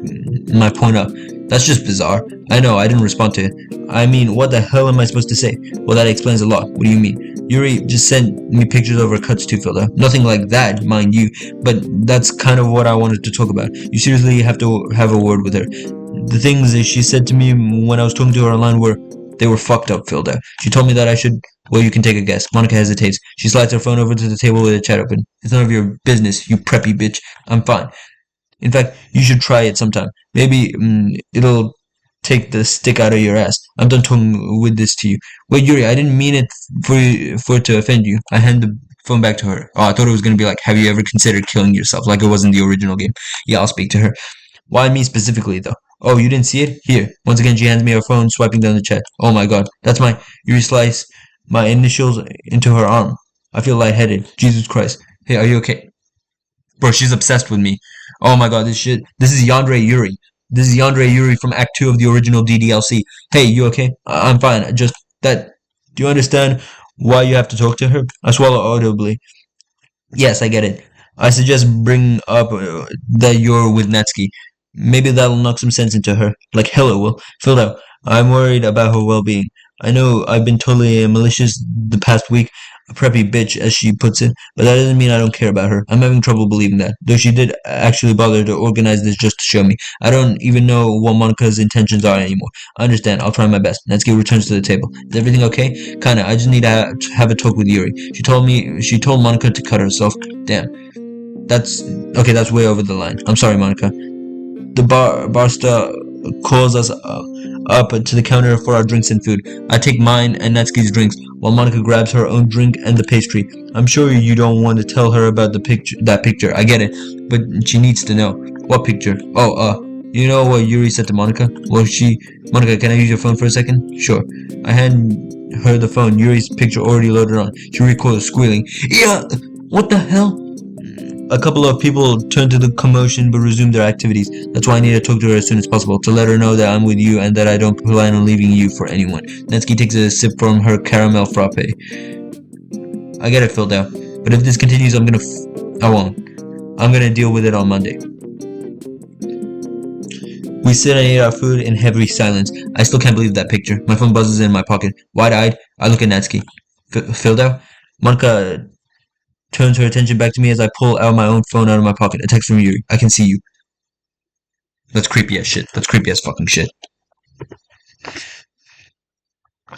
my point up. That's just bizarre. I know, I didn't respond to it. I mean, what the hell am I supposed to say? Well, that explains a lot. What do you mean? Yuri just sent me pictures of her cuts too, Philda. Nothing like that, mind you, but that's kind of what I wanted to talk about. You seriously have to have a word with her. The things that she said to me when I was talking to her online they were fucked up, Philda. She told me that I should... Well, you can take a guess. Monica hesitates. She slides her phone over to the table with a chat open. It's none of your business, you preppy bitch. I'm fine. In fact, you should try it sometime. Maybe it'll take the stick out of your ass. I'm done talking with this to you. Wait, Yuri, I didn't mean it for it to offend you. I hand the phone back to her. Oh, I thought it was going to be like, have you ever considered killing yourself? Like it was in the original game. Yeah, I'll speak to her. Why me specifically, though? Oh, you didn't see it? Here. Once again, she hands me her phone, swiping down the chat. Oh my god. That's Yuri slice my initials into her arm. I feel lightheaded. Jesus Christ. Hey, are you okay? Bro, she's obsessed with me. Oh my god, this is Yandere Yuri. This is Yandere Yuri from Act 2 of the original DDLC. Hey, you okay? I'm fine. Just that... Do you understand why you have to talk to her? I swallow audibly. Yes, I get it. I suggest bring up that you're with Natsuki. Maybe that'll knock some sense into her. Like hell it will. Filled out. I'm worried about her well-being. I know I've been totally malicious the past week, a preppy bitch as she puts it, but that doesn't mean I don't care about her. I'm having trouble believing that, though she did actually bother to organize this just to show me. I don't even know what Monica's intentions are anymore. I understand, I'll try my best. Natsuki returns to the table. Is everything okay? Kinda, I just need to have a talk with Yuri. She told Monica to cut herself. Damn. That's way over the line. I'm sorry, Monica. The barista calls us up to the counter for our drinks and food. I take mine and Natsuki's drinks, while Monica grabs her own drink and the pastry. I'm sure you don't want to tell her about that picture. I get it, but she needs to know. What picture? Oh, you know what Yuri said to Monica? Well, Monica, can I use your phone for a second? Sure. I hand her the phone. Yuri's picture already loaded on. She recoils, squealing. Yeah, what the hell? A couple of people turned to the commotion but resumed their activities. That's why I need to talk to her as soon as possible, to let her know that I'm with you and that I don't plan on leaving you for anyone. Natsuki takes a sip from her caramel frappe. I get it, filled out. But if this continues, I won't. I'm gonna deal with it on Monday. We sit and eat our food in heavy silence. I still can't believe that picture. My phone buzzes in my pocket. Wide-eyed, I look at Natsuki. Filled out? Monica turns her attention back to me as I pull out my own phone out of my pocket. A text from Yuri. I can see you. That's creepy as shit. That's creepy as fucking shit.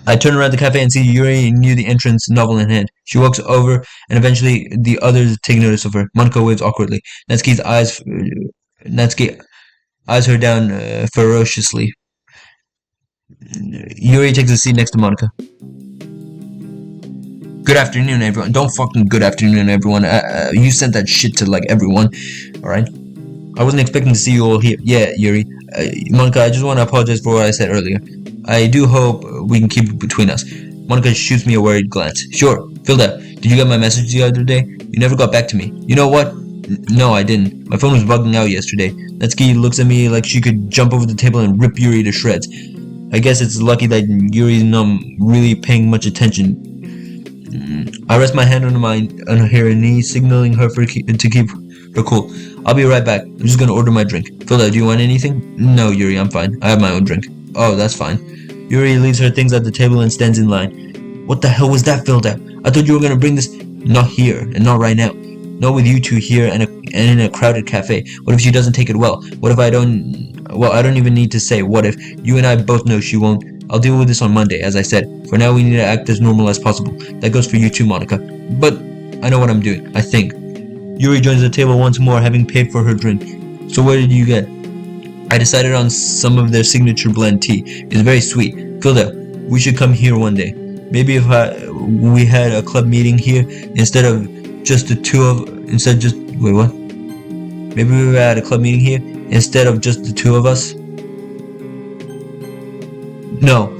I turn around the cafe and see Yuri near the entrance, novel in hand. She walks over, and eventually the others take notice of her. Monica waves awkwardly. Natsuki eyes her down ferociously. Yuri takes a seat next to Monica. Good afternoon, everyone. Don't fucking good afternoon, everyone. You sent that shit to, like, everyone. Alright? I wasn't expecting to see you all here. Yeah, Yuri. Monica, I just want to apologize for what I said earlier. I do hope we can keep it between us. Monica shoots me a worried glance. Sure. Filda, did you get my message the other day? You never got back to me. You know what? No, I didn't. My phone was bugging out yesterday. Natsuki looks at me like she could jump over the table and rip Yuri to shreds. I guess it's lucky that Yuri's not really paying much attention. I rest my hand on her knee, signaling her to keep her cool. I'll be right back. I'm just gonna order my drink. Filda, do you want anything? No, Yuri, I'm fine. I have my own drink. Oh, that's fine. Yuri leaves her things at the table and stands in line. What the hell was that, Filda? I thought you were gonna bring this. Not here, and not right now. Not with you two here and in a crowded cafe. What if she doesn't take it well? What if I don't... Well, I don't even need to say. What if? You and I both know she won't. I'll deal with this on Monday, as I said. For now, we need to act as normal as possible. That goes for you too, Monica. But I know what I'm doing, I think. Yuri joins the table once more, having paid for her drink. So what did you get? I decided on some of their signature blend tea. It's very sweet. Filda, we should come here one day. Maybe if we had a club meeting here instead of just the two of... Wait, what? Maybe we had a club meeting here instead of just the two of us? No.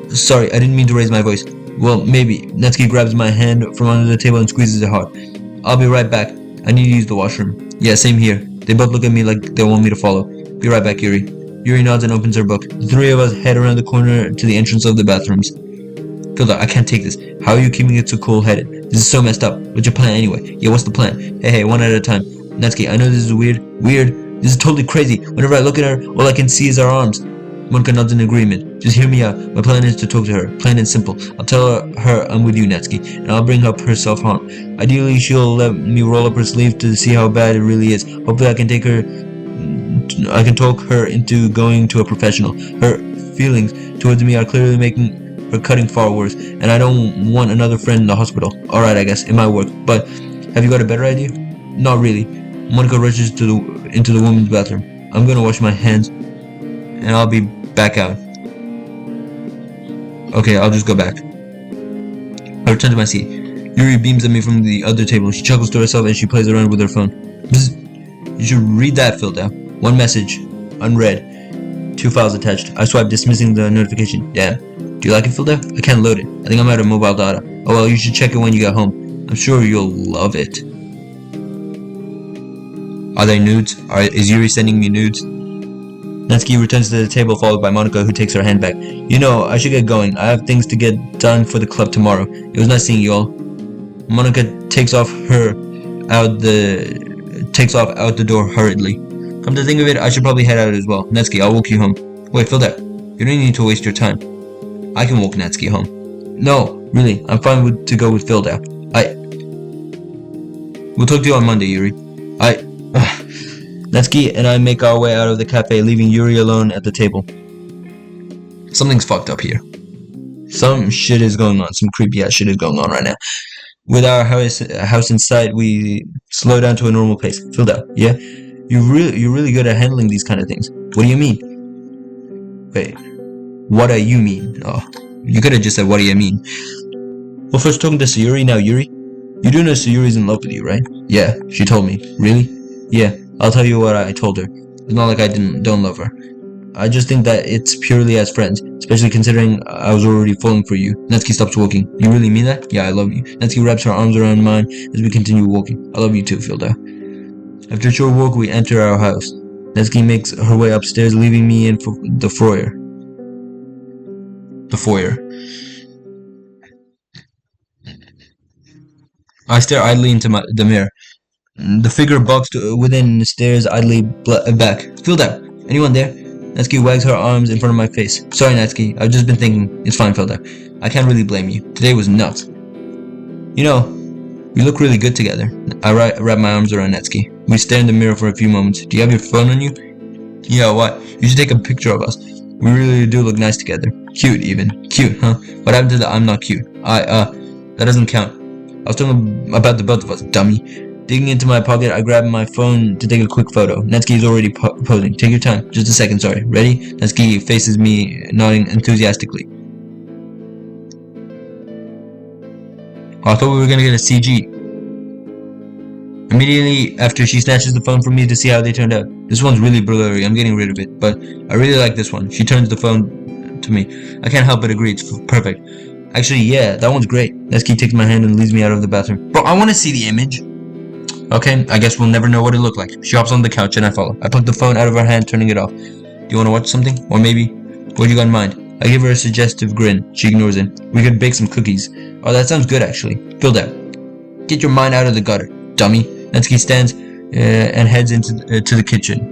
Sorry, I didn't mean to raise my voice. Well, maybe. Natsuki grabs my hand from under the table and squeezes it hard. I'll be right back. I need to use the washroom. Yeah, same here. They both look at me like they want me to follow. Be right back, Yuri. Yuri nods and opens her book. The three of us head around the corner to the entrance of the bathrooms. Filda, I can't take this. How are you keeping it so cool-headed? This is so messed up. What's your plan anyway? Yeah, what's the plan? Hey, one at a time. Natsuki, I know this is weird. Weird? This is totally crazy. Whenever I look at her, all I can see is her arms. Monica nods in agreement. Just hear me out. My plan is to talk to her. Plain and simple. I'll tell her I'm with you, Natsuki, and I'll bring up her self-harm. Ideally, she'll let me roll up her sleeve to see how bad it really is. Hopefully, I can talk her into going to a professional. Her feelings towards me are clearly making her cutting far worse, and I don't want another friend in the hospital. Alright, I guess. It might work. But, have you got a better idea? Not really. Monica rushes into the women's bathroom. I'm gonna wash my hands, and I'll be back out. Okay, I'll just go back. I return to my seat. Yuri beams at me from the other table. She chuckles to herself as she plays around with her phone. You should read that, Filda. One message. Unread. 2 files attached. I swipe, dismissing the notification. Damn. Do you like it, Filda? I can't load it. I think I'm out of mobile data. Oh well, you should check it when you get home. I'm sure you'll love it. Are they nudes? Is Yuri sending me nudes? Natsuki returns to the table, followed by Monica, who takes her hand back. You know, I should get going. I have things to get done for the club tomorrow. It was nice seeing you all. Monica takes off out the door hurriedly. Come to think of it, I should probably head out as well. Natsuki, I'll walk you home. Wait, Filda, you don't need to waste your time. I can walk Natsuki home. No, really, I'm fine to go with Filda. We'll talk to you on Monday, Yuri. Natsuki and I make our way out of the cafe, leaving Yuri alone at the table. Something's fucked up here. Some shit is going on. Some creepy ass shit is going on right now. With our house in sight, we slow down to a normal pace. Filda, yeah? You're really good at handling these kind of things. What do you mean? Wait, what do you mean? Oh, you could have just said, what do you mean? Well, first talking to Sayuri, now Yuri. You do know Sayuri's in love with you, right? Yeah, she told me. Really? Yeah, I'll tell you what I told her. It's not like I don't love her. I just think that it's purely as friends, especially considering I was already falling for you. Natsuki stops walking. You really mean that? Yeah, I love you. Natsuki wraps her arms around mine as we continue walking. I love you too, Filda. After a short walk, we enter our house. Natsuki makes her way upstairs, leaving me in the foyer. I stare idly into the mirror. The figure boxed within stares idly back. Filda, anyone there? Natsuki wags her arms in front of my face. Sorry, Natsuki. I've just been thinking. It's fine, Filda. I can't really blame you. Today was nuts. You know, we look really good together. I wrap my arms around Natsuki. We stare in the mirror for a few moments. Do you have your phone on you? Yeah, what? You should take a picture of us. We really do look nice together. Cute, even. Cute, huh? What happened to the I'm not cute? That doesn't count. I was talking about the both of us, dummy. Digging into my pocket, I grab my phone to take a quick photo. Natsuki is already posing. Take your time. Just a second, sorry. Ready? Natsuki faces me, nodding enthusiastically. Oh, I thought we were gonna get a CG. Immediately after, she snatches the phone from me to see how they turned out. This one's really blurry. I'm getting rid of it, but I really like this one. She turns the phone to me. I can't help but agree. It's perfect. Actually, yeah, that one's great. Natsuki takes my hand and leads me out of the bathroom. Bro, I want to see the image. Okay, I guess we'll never know what it looked like. She hops on the couch and I follow. I pluck the phone out of her hand, turning it off. Do you want to watch something? Or maybe, what you got in mind? I give her a suggestive grin. She ignores it. We could bake some cookies. Oh, that sounds good, actually. Filda, get your mind out of the gutter, dummy. Natsuki stands and heads into to the kitchen.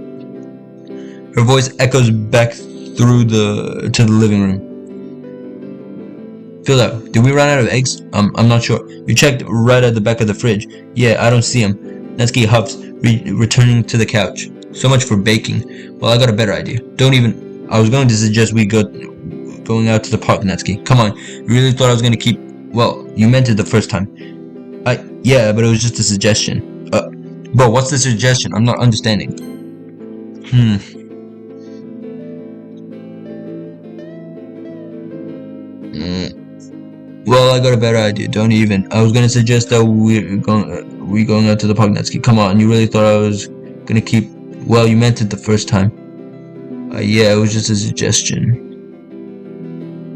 Her voice echoes back through to the living room. Filda, did we run out of eggs? I'm not sure. You checked right at the back of the fridge. Yeah, I don't see them. Natsuki huffs, returning to the couch. So much for baking. Well, I got a better idea. I was going to suggest we going out to the park, Natsuki. Come on. You really thought I was going to keep... Well, you meant it the first time. Yeah, but it was just a suggestion. Bro, what's the suggestion? I'm not understanding. Well, I got a better idea. Don't even. I was gonna suggest that we going out to the park, Natsuki. Come on, you really thought I was gonna keep... Well, you meant it the first time. Yeah, it was just a suggestion.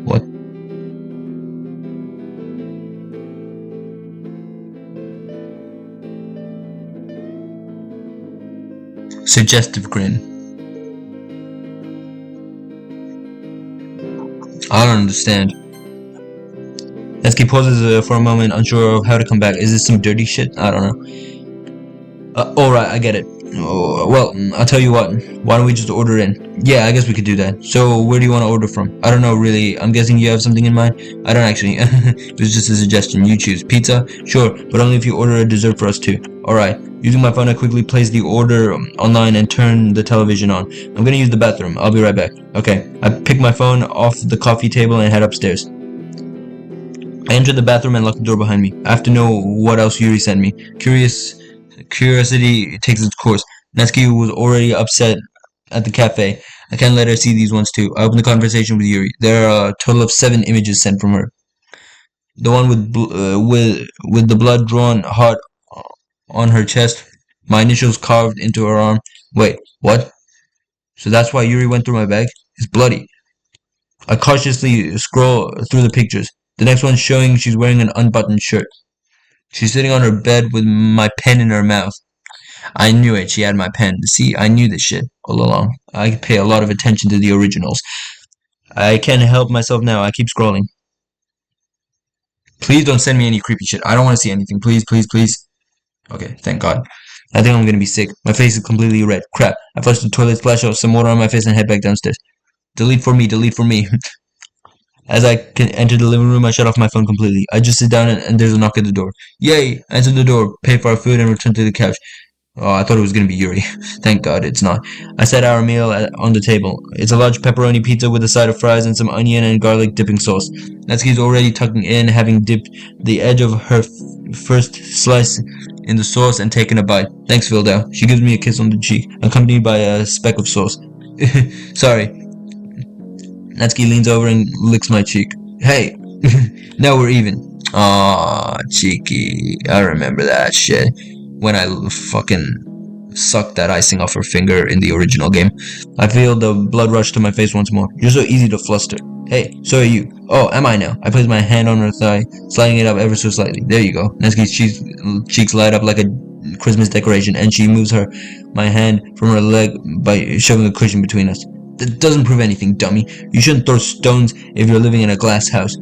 What? Suggestive grin. I don't understand. Natsuki pauses for a moment, unsure of how to come back. Is this some dirty shit? I don't know. Alright, I get it. Well, I'll tell you what. Why don't we just order in? Yeah, I guess we could do that. So, where do you want to order from? I don't know, really. I'm guessing you have something in mind? I don't actually. It was just a suggestion. You choose. Pizza? Sure, but only if you order a dessert for us too. Alright. Using my phone, I quickly place the order online and turn the television on. I'm gonna use the bathroom. I'll be right back. Okay. I pick my phone off the coffee table and head upstairs. I enter the bathroom and lock the door behind me. I have to know what else Yuri sent me. Curiosity takes its course. Natsuki was already upset at the cafe. I can't let her see these ones too. I open the conversation with Yuri. There are a total of 7 images sent from her. The one with the blood drawn hard on her chest, my initials carved into her arm. Wait, what? So that's why Yuri went through my bag? It's bloody. I cautiously scroll through the pictures. The next one's showing she's wearing an unbuttoned shirt. She's sitting on her bed with my pen in her mouth. I knew it. She had my pen. See, I knew this shit all along. I pay a lot of attention to the originals. I can't help myself now. I keep scrolling. Please don't send me any creepy shit. I don't want to see anything. Please, please, please. Okay, thank God. I think I'm gonna be sick. My face is completely red. Crap. I flush the toilet, splash out some water on my face, and head back downstairs. Delete for me, delete for me. As I can enter the living room, I shut off my phone completely. I just sit down and there's a knock at the door. Yay! I enter the door, pay for our food, and return to the couch. Oh, I thought it was gonna be Yuri. Thank God it's not. I set our meal on the table. It's a large pepperoni pizza with a side of fries and some onion and garlic dipping sauce. Natsuki's already tucking in, having dipped the edge of her first slice in the sauce and taken a bite. Thanks, Filda. She gives me a kiss on the cheek, accompanied by a speck of sauce. Sorry. Natsuki leans over and licks my cheek. Hey, now we're even. Aw, cheeky. I remember that shit. When I fucking suck that icing off her finger in the original game. I feel the blood rush to my face once more. You're so easy to fluster. Hey, so are you. Oh, am I now? I place my hand on her thigh, sliding it up ever so slightly. There you go. Natsuki's cheeks light up like a Christmas decoration, and she moves my hand from her leg by shoving a cushion between us. That doesn't prove anything, dummy. You shouldn't throw stones if you're living in a glass house.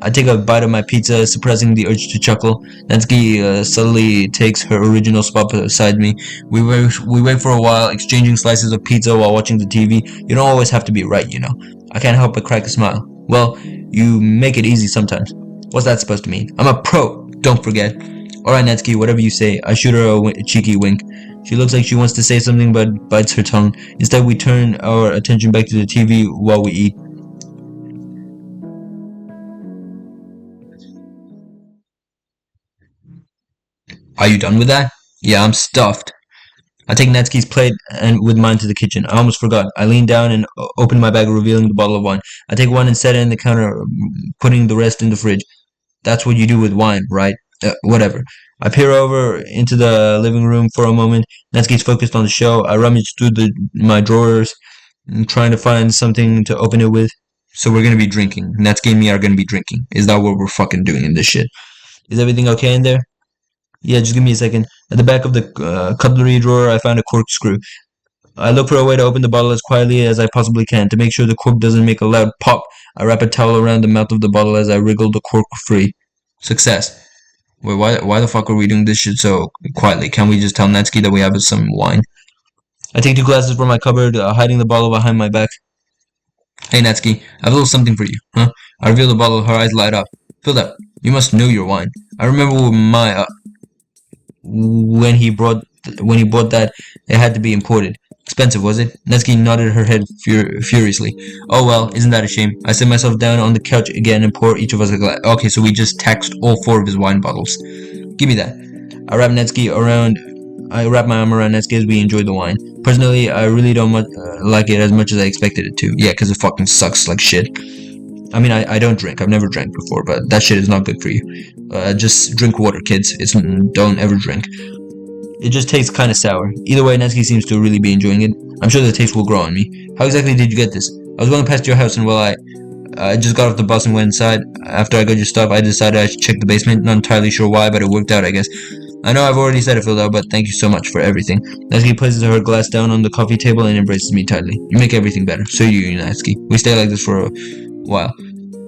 I take a bite of my pizza, suppressing the urge to chuckle. Natsuki subtly takes her original spot beside me. We wait for a while, exchanging slices of pizza while watching the TV. You don't always have to be right, you know. I can't help but crack a smile. Well, you make it easy sometimes. What's that supposed to mean? I'm a pro, don't forget. Alright, Natsuki, whatever you say. I shoot her a cheeky wink. She looks like she wants to say something but bites her tongue. Instead, we turn our attention back to the TV while we eat. Are you done with that? Yeah, I'm stuffed. I take Natsuki's plate and with mine to the kitchen. I almost forgot. I lean down and open my bag, revealing the bottle of wine. I take one and set it in the counter, putting the rest in the fridge. That's what you do with wine, right? Whatever. I peer over into the living room for a moment. Natsuki's focused on the show. I rummage through my drawers, trying to find something to open it with. So we're gonna be drinking. Natsuki and me are gonna be drinking. Is that what we're fucking doing in this shit? Is everything okay in there? Yeah, just give me a second. At the back of the cutlery drawer, I found a corkscrew. I look for a way to open the bottle as quietly as I possibly can. To make sure the cork doesn't make a loud pop, I wrap a towel around the mouth of the bottle as I wriggle the cork free. Success. Wait, why the fuck are we doing this shit so quietly? Can't we just tell Natsuki that we have some wine? I take 2 glasses from my cupboard, hiding the bottle behind my back. Hey, Natsuki, I have a little something for you, huh? I reveal the bottle, her eyes light up. Fill up. You must know your wine. I remember when he bought that, it had to be imported. Expensive, was it? Natsuki nodded her head furiously. Oh well, isn't that a shame? I sit myself down on the couch again and pour each of us a glass. Okay, so we just taxed all 4 of his wine bottles. Give me that. I wrap my arm around Natsuki as we enjoy the wine. Personally, I really don't like it as much as I expected it to. Yeah, because it fucking sucks like shit. I mean, I don't drink. I've never drank before, but that shit is not good for you. Just drink water, kids. Don't ever drink. It just tastes kind of sour. Either way, Natsuki seems to really be enjoying it. I'm sure the taste will grow on me. How exactly did you get this? I was going past your house, and while I just got off the bus and went inside. After I got your stuff, I decided I should check the basement. Not entirely sure why, but it worked out, I guess. I know I've already said it, Phil, but thank you so much for everything. Natsuki places her glass down on the coffee table and embraces me tightly. You make everything better. So you, Natsuki. We stay like this for a while.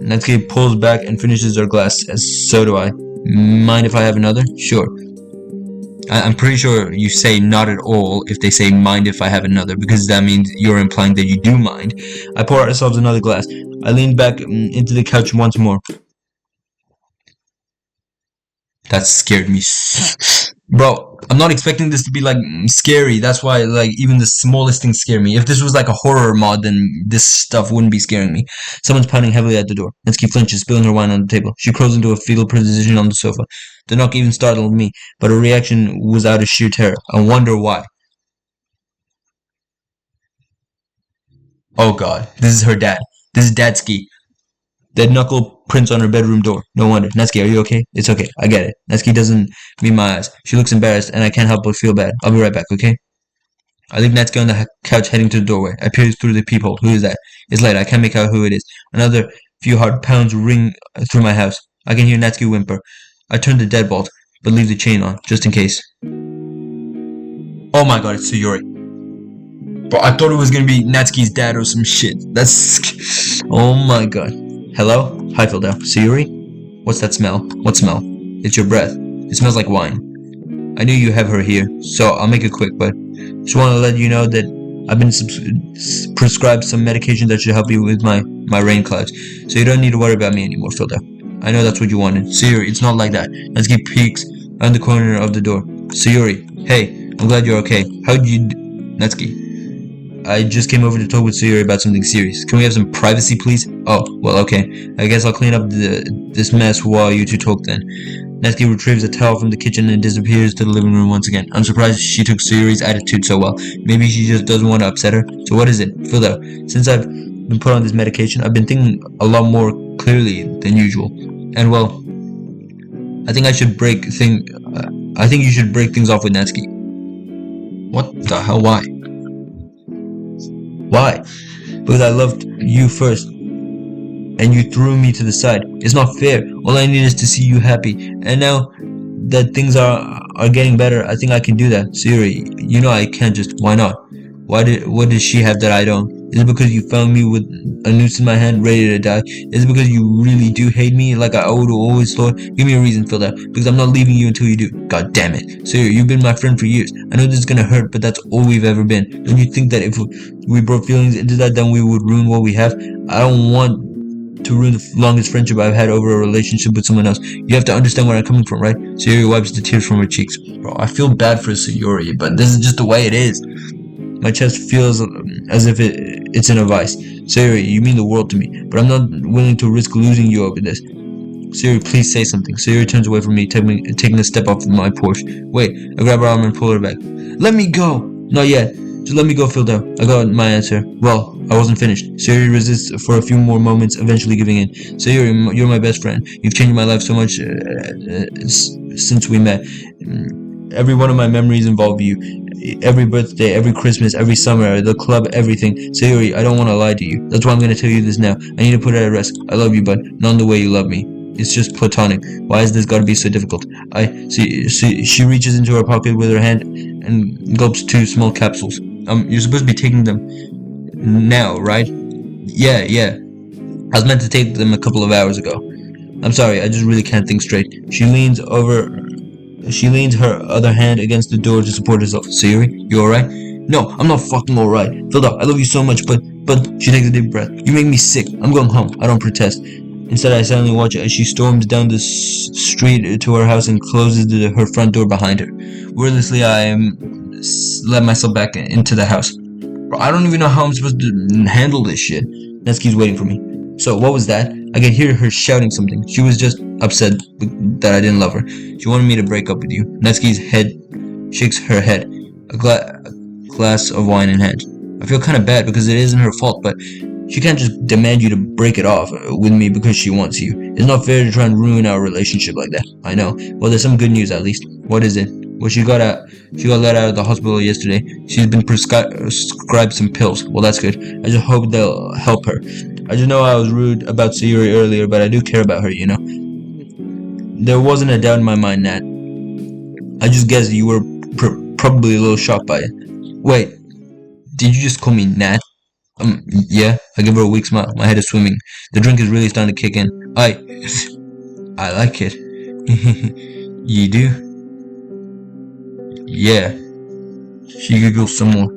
Natsuki pulls back and finishes her glass, as so do I. Mind if I have another? Sure. I'm pretty sure you say not at all if they say mind if I have another, because that means you're implying that you do mind. I pour ourselves another glass. I lean back into the couch once more. That scared me. Bro, I'm not expecting this to be, like, scary. That's why, like, even the smallest things scare me. If this was, like, a horror mod, then this stuff wouldn't be scaring me. Someone's pounding heavily at the door. Natsuki flinches, spilling her wine on the table. She curls into a fetal position on the sofa. The knock even startled me, but her reaction was out of sheer terror. I wonder why. Oh god, this is her dad. This is Dadsky. Dead knuckle prints on her bedroom door. No wonder. Natsuki, are you okay? It's okay. I get it. Natsuki doesn't meet my eyes. She looks embarrassed, and I can't help but feel bad. I'll be right back, okay? I leave Natsuki on the couch, heading to the doorway. I peer through the peephole. Who is that? It's late. I can't make out who it is. Another few hard pounds ring through my house. I can hear Natsuki whimper. I turn the deadbolt, but leave the chain on, just in case. Oh my god, it's Sayori. Bro, I thought it was gonna be Natsuki's dad or some shit. That's... Oh my god. Hello? Hi, Phildo. Sayori? What's that smell? What smell? It's your breath. It smells like wine. I knew you have her here, so I'll make it quick, but just want to let you know that I've been prescribed some medication that should help you with my rain clouds, so you don't need to worry about me anymore, Phildo. I know that's what you wanted. Sayori, it's not like that. Natsuki peeks around the corner of the door. Sayori, hey, I'm glad you're okay. How'd you Natsuki, I just came over to talk with Sayori about something serious. Can we have some privacy, please? Oh, well, okay. I guess I'll clean up this mess while you two talk then. Natsuki retrieves a towel from the kitchen and disappears to the living room once again. I'm surprised she took Sayori's attitude so well. Maybe she just doesn't want to upset her. So what is it? Phildo, since I've been put on this medication, I've been thinking a lot more clearly than usual. And well, I think you should break things off with Natsuki. What the hell? Why? Why? Because I loved you first, and you threw me to the side. It's not fair. All I need is to see you happy. And now that things are getting better, I think I can do that. Siri, you know I can't just. Why not? What does she have that I don't? Is it because you found me with a noose in my hand, ready to die? Is it because you really do hate me, like I would always thought? Give me a reason, Phil. That because I'm not leaving you until you do. God damn it, Siri, you've been my friend for years. I know this is gonna hurt, but that's all we've ever been. Don't you think that if we brought feelings into that, then we would ruin what we have? I don't want to ruin the longest friendship I've had over a relationship with someone else. You have to understand where I'm coming from, right? Sayuri wipes the tears from her cheeks. Bro, I feel bad for Sayuri, but this is just the way it is. My chest feels as if it's in a vice. Sayuri, you mean the world to me, but I'm not willing to risk losing you over this. Sayuri, please say something. Sayuri turns away from me, taking a step off of my porch. Wait, I grab her arm and pull her back. Let me go! Not yet. Just let me go, Phildo. I got my answer. Well, I wasn't finished. Sayuri resists for a few more moments, eventually giving in. Sayuri, you're my best friend. You've changed my life so much since we met. Every one of my memories involve you. Every birthday, every Christmas, every summer, the club, everything. Sayuri, I don't want to lie to you. That's why I'm going to tell you this now. I need to put it at rest. I love you, but not in the way you love me. It's just platonic. Why has this got to be so difficult? I see. She reaches into her pocket with her hand and gulps two small capsules. You're supposed to be taking them now, right? Yeah. I was meant to take them a couple of hours ago. I'm sorry, I just really can't think straight. She leans her other hand against the door to support herself. Siri, you alright? No, I'm not fucking alright. Philda, I love you so much, but she takes a deep breath. You make me sick. I'm going home. I don't protest. Instead, I silently watch as she storms down the street to her house and closes her front door behind her. Wordlessly, I let myself back into the house. Bro, I don't even know how I'm supposed to handle this shit. Netsuki's waiting for me. So, what was that? I could hear her shouting something. She was just upset that I didn't love her. She wanted me to break up with you. Netsuki's head shakes her head, a glass of wine in hand. I feel kind of bad because it isn't her fault, but she can't just demand you to break it off with me because she wants you. It's not fair to try and ruin our relationship like that. I know. Well, there's some good news at least. What is it? Well, she got let out of the hospital yesterday. She's been prescribed some pills. Well, that's good. I just hope they'll help her. I just know I was rude about Sayuri earlier, but I do care about her, you know? There wasn't a doubt in my mind, Nat. I just guessed you were probably a little shocked by it. Wait, did you just call me Nat? Yeah. I give her a weak smile. My head is swimming. The drink is really starting to kick in. I like it. You do? Yeah. She giggles some more.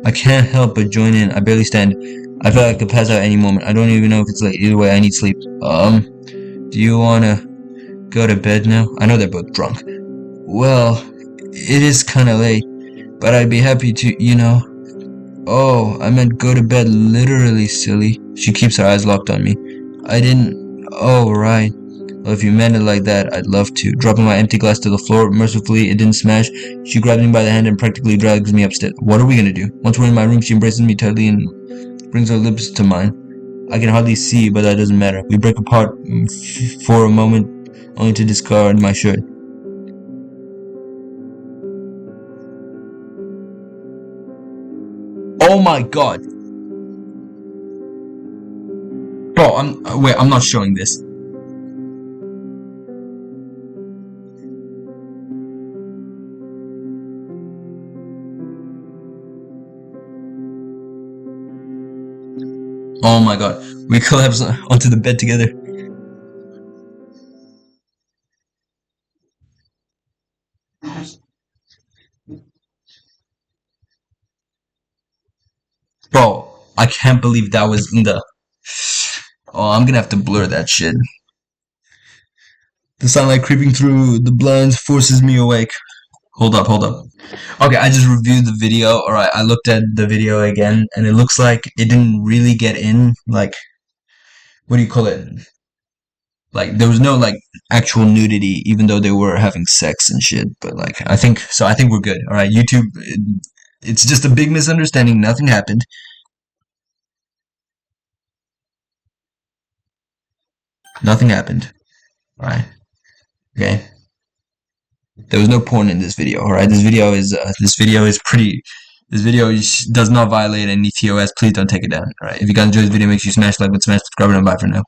I can't help but join in. I barely stand. I feel like I could pass out any moment. I don't even know if it's late. Either way, I need sleep. Do you wanna go to bed now? I know they're both drunk. Well, it is kinda late, but I'd be happy to, you know. Oh, I meant go to bed literally, silly. She keeps her eyes locked on me. I didn't. Oh, right. Well, if you meant it like that, I'd love to. Dropping my empty glass to the floor, mercifully, it didn't smash. She grabs me by the hand and practically drags me upstairs. What are we gonna do? Once we're in my room, she embraces me tightly and brings her lips to mine. I can hardly see, but that doesn't matter. We break apart for a moment, only to discard my shirt. Oh my god! Bro, I'm not showing this. Oh my god. We collapse onto the bed together. Bro, I can't believe that was in the. Oh, I'm gonna have to blur that shit. The sunlight creeping through the blinds forces me awake. Hold up. Okay, I just reviewed the video. Alright, I looked at the video again, and it looks like it didn't really get in. Like, what do you call it? Like, there was no, like, actual nudity, even though they were having sex and shit. But, like, I think we're good. Alright, YouTube, it's just a big misunderstanding. Nothing happened. Nothing happened. Alright, okay. There was no porn in this video. All right, this video does not violate any TOS. Please don't take it down. All right, if you guys enjoyed this video, make sure you smash like button, smash subscribe, and bye for now.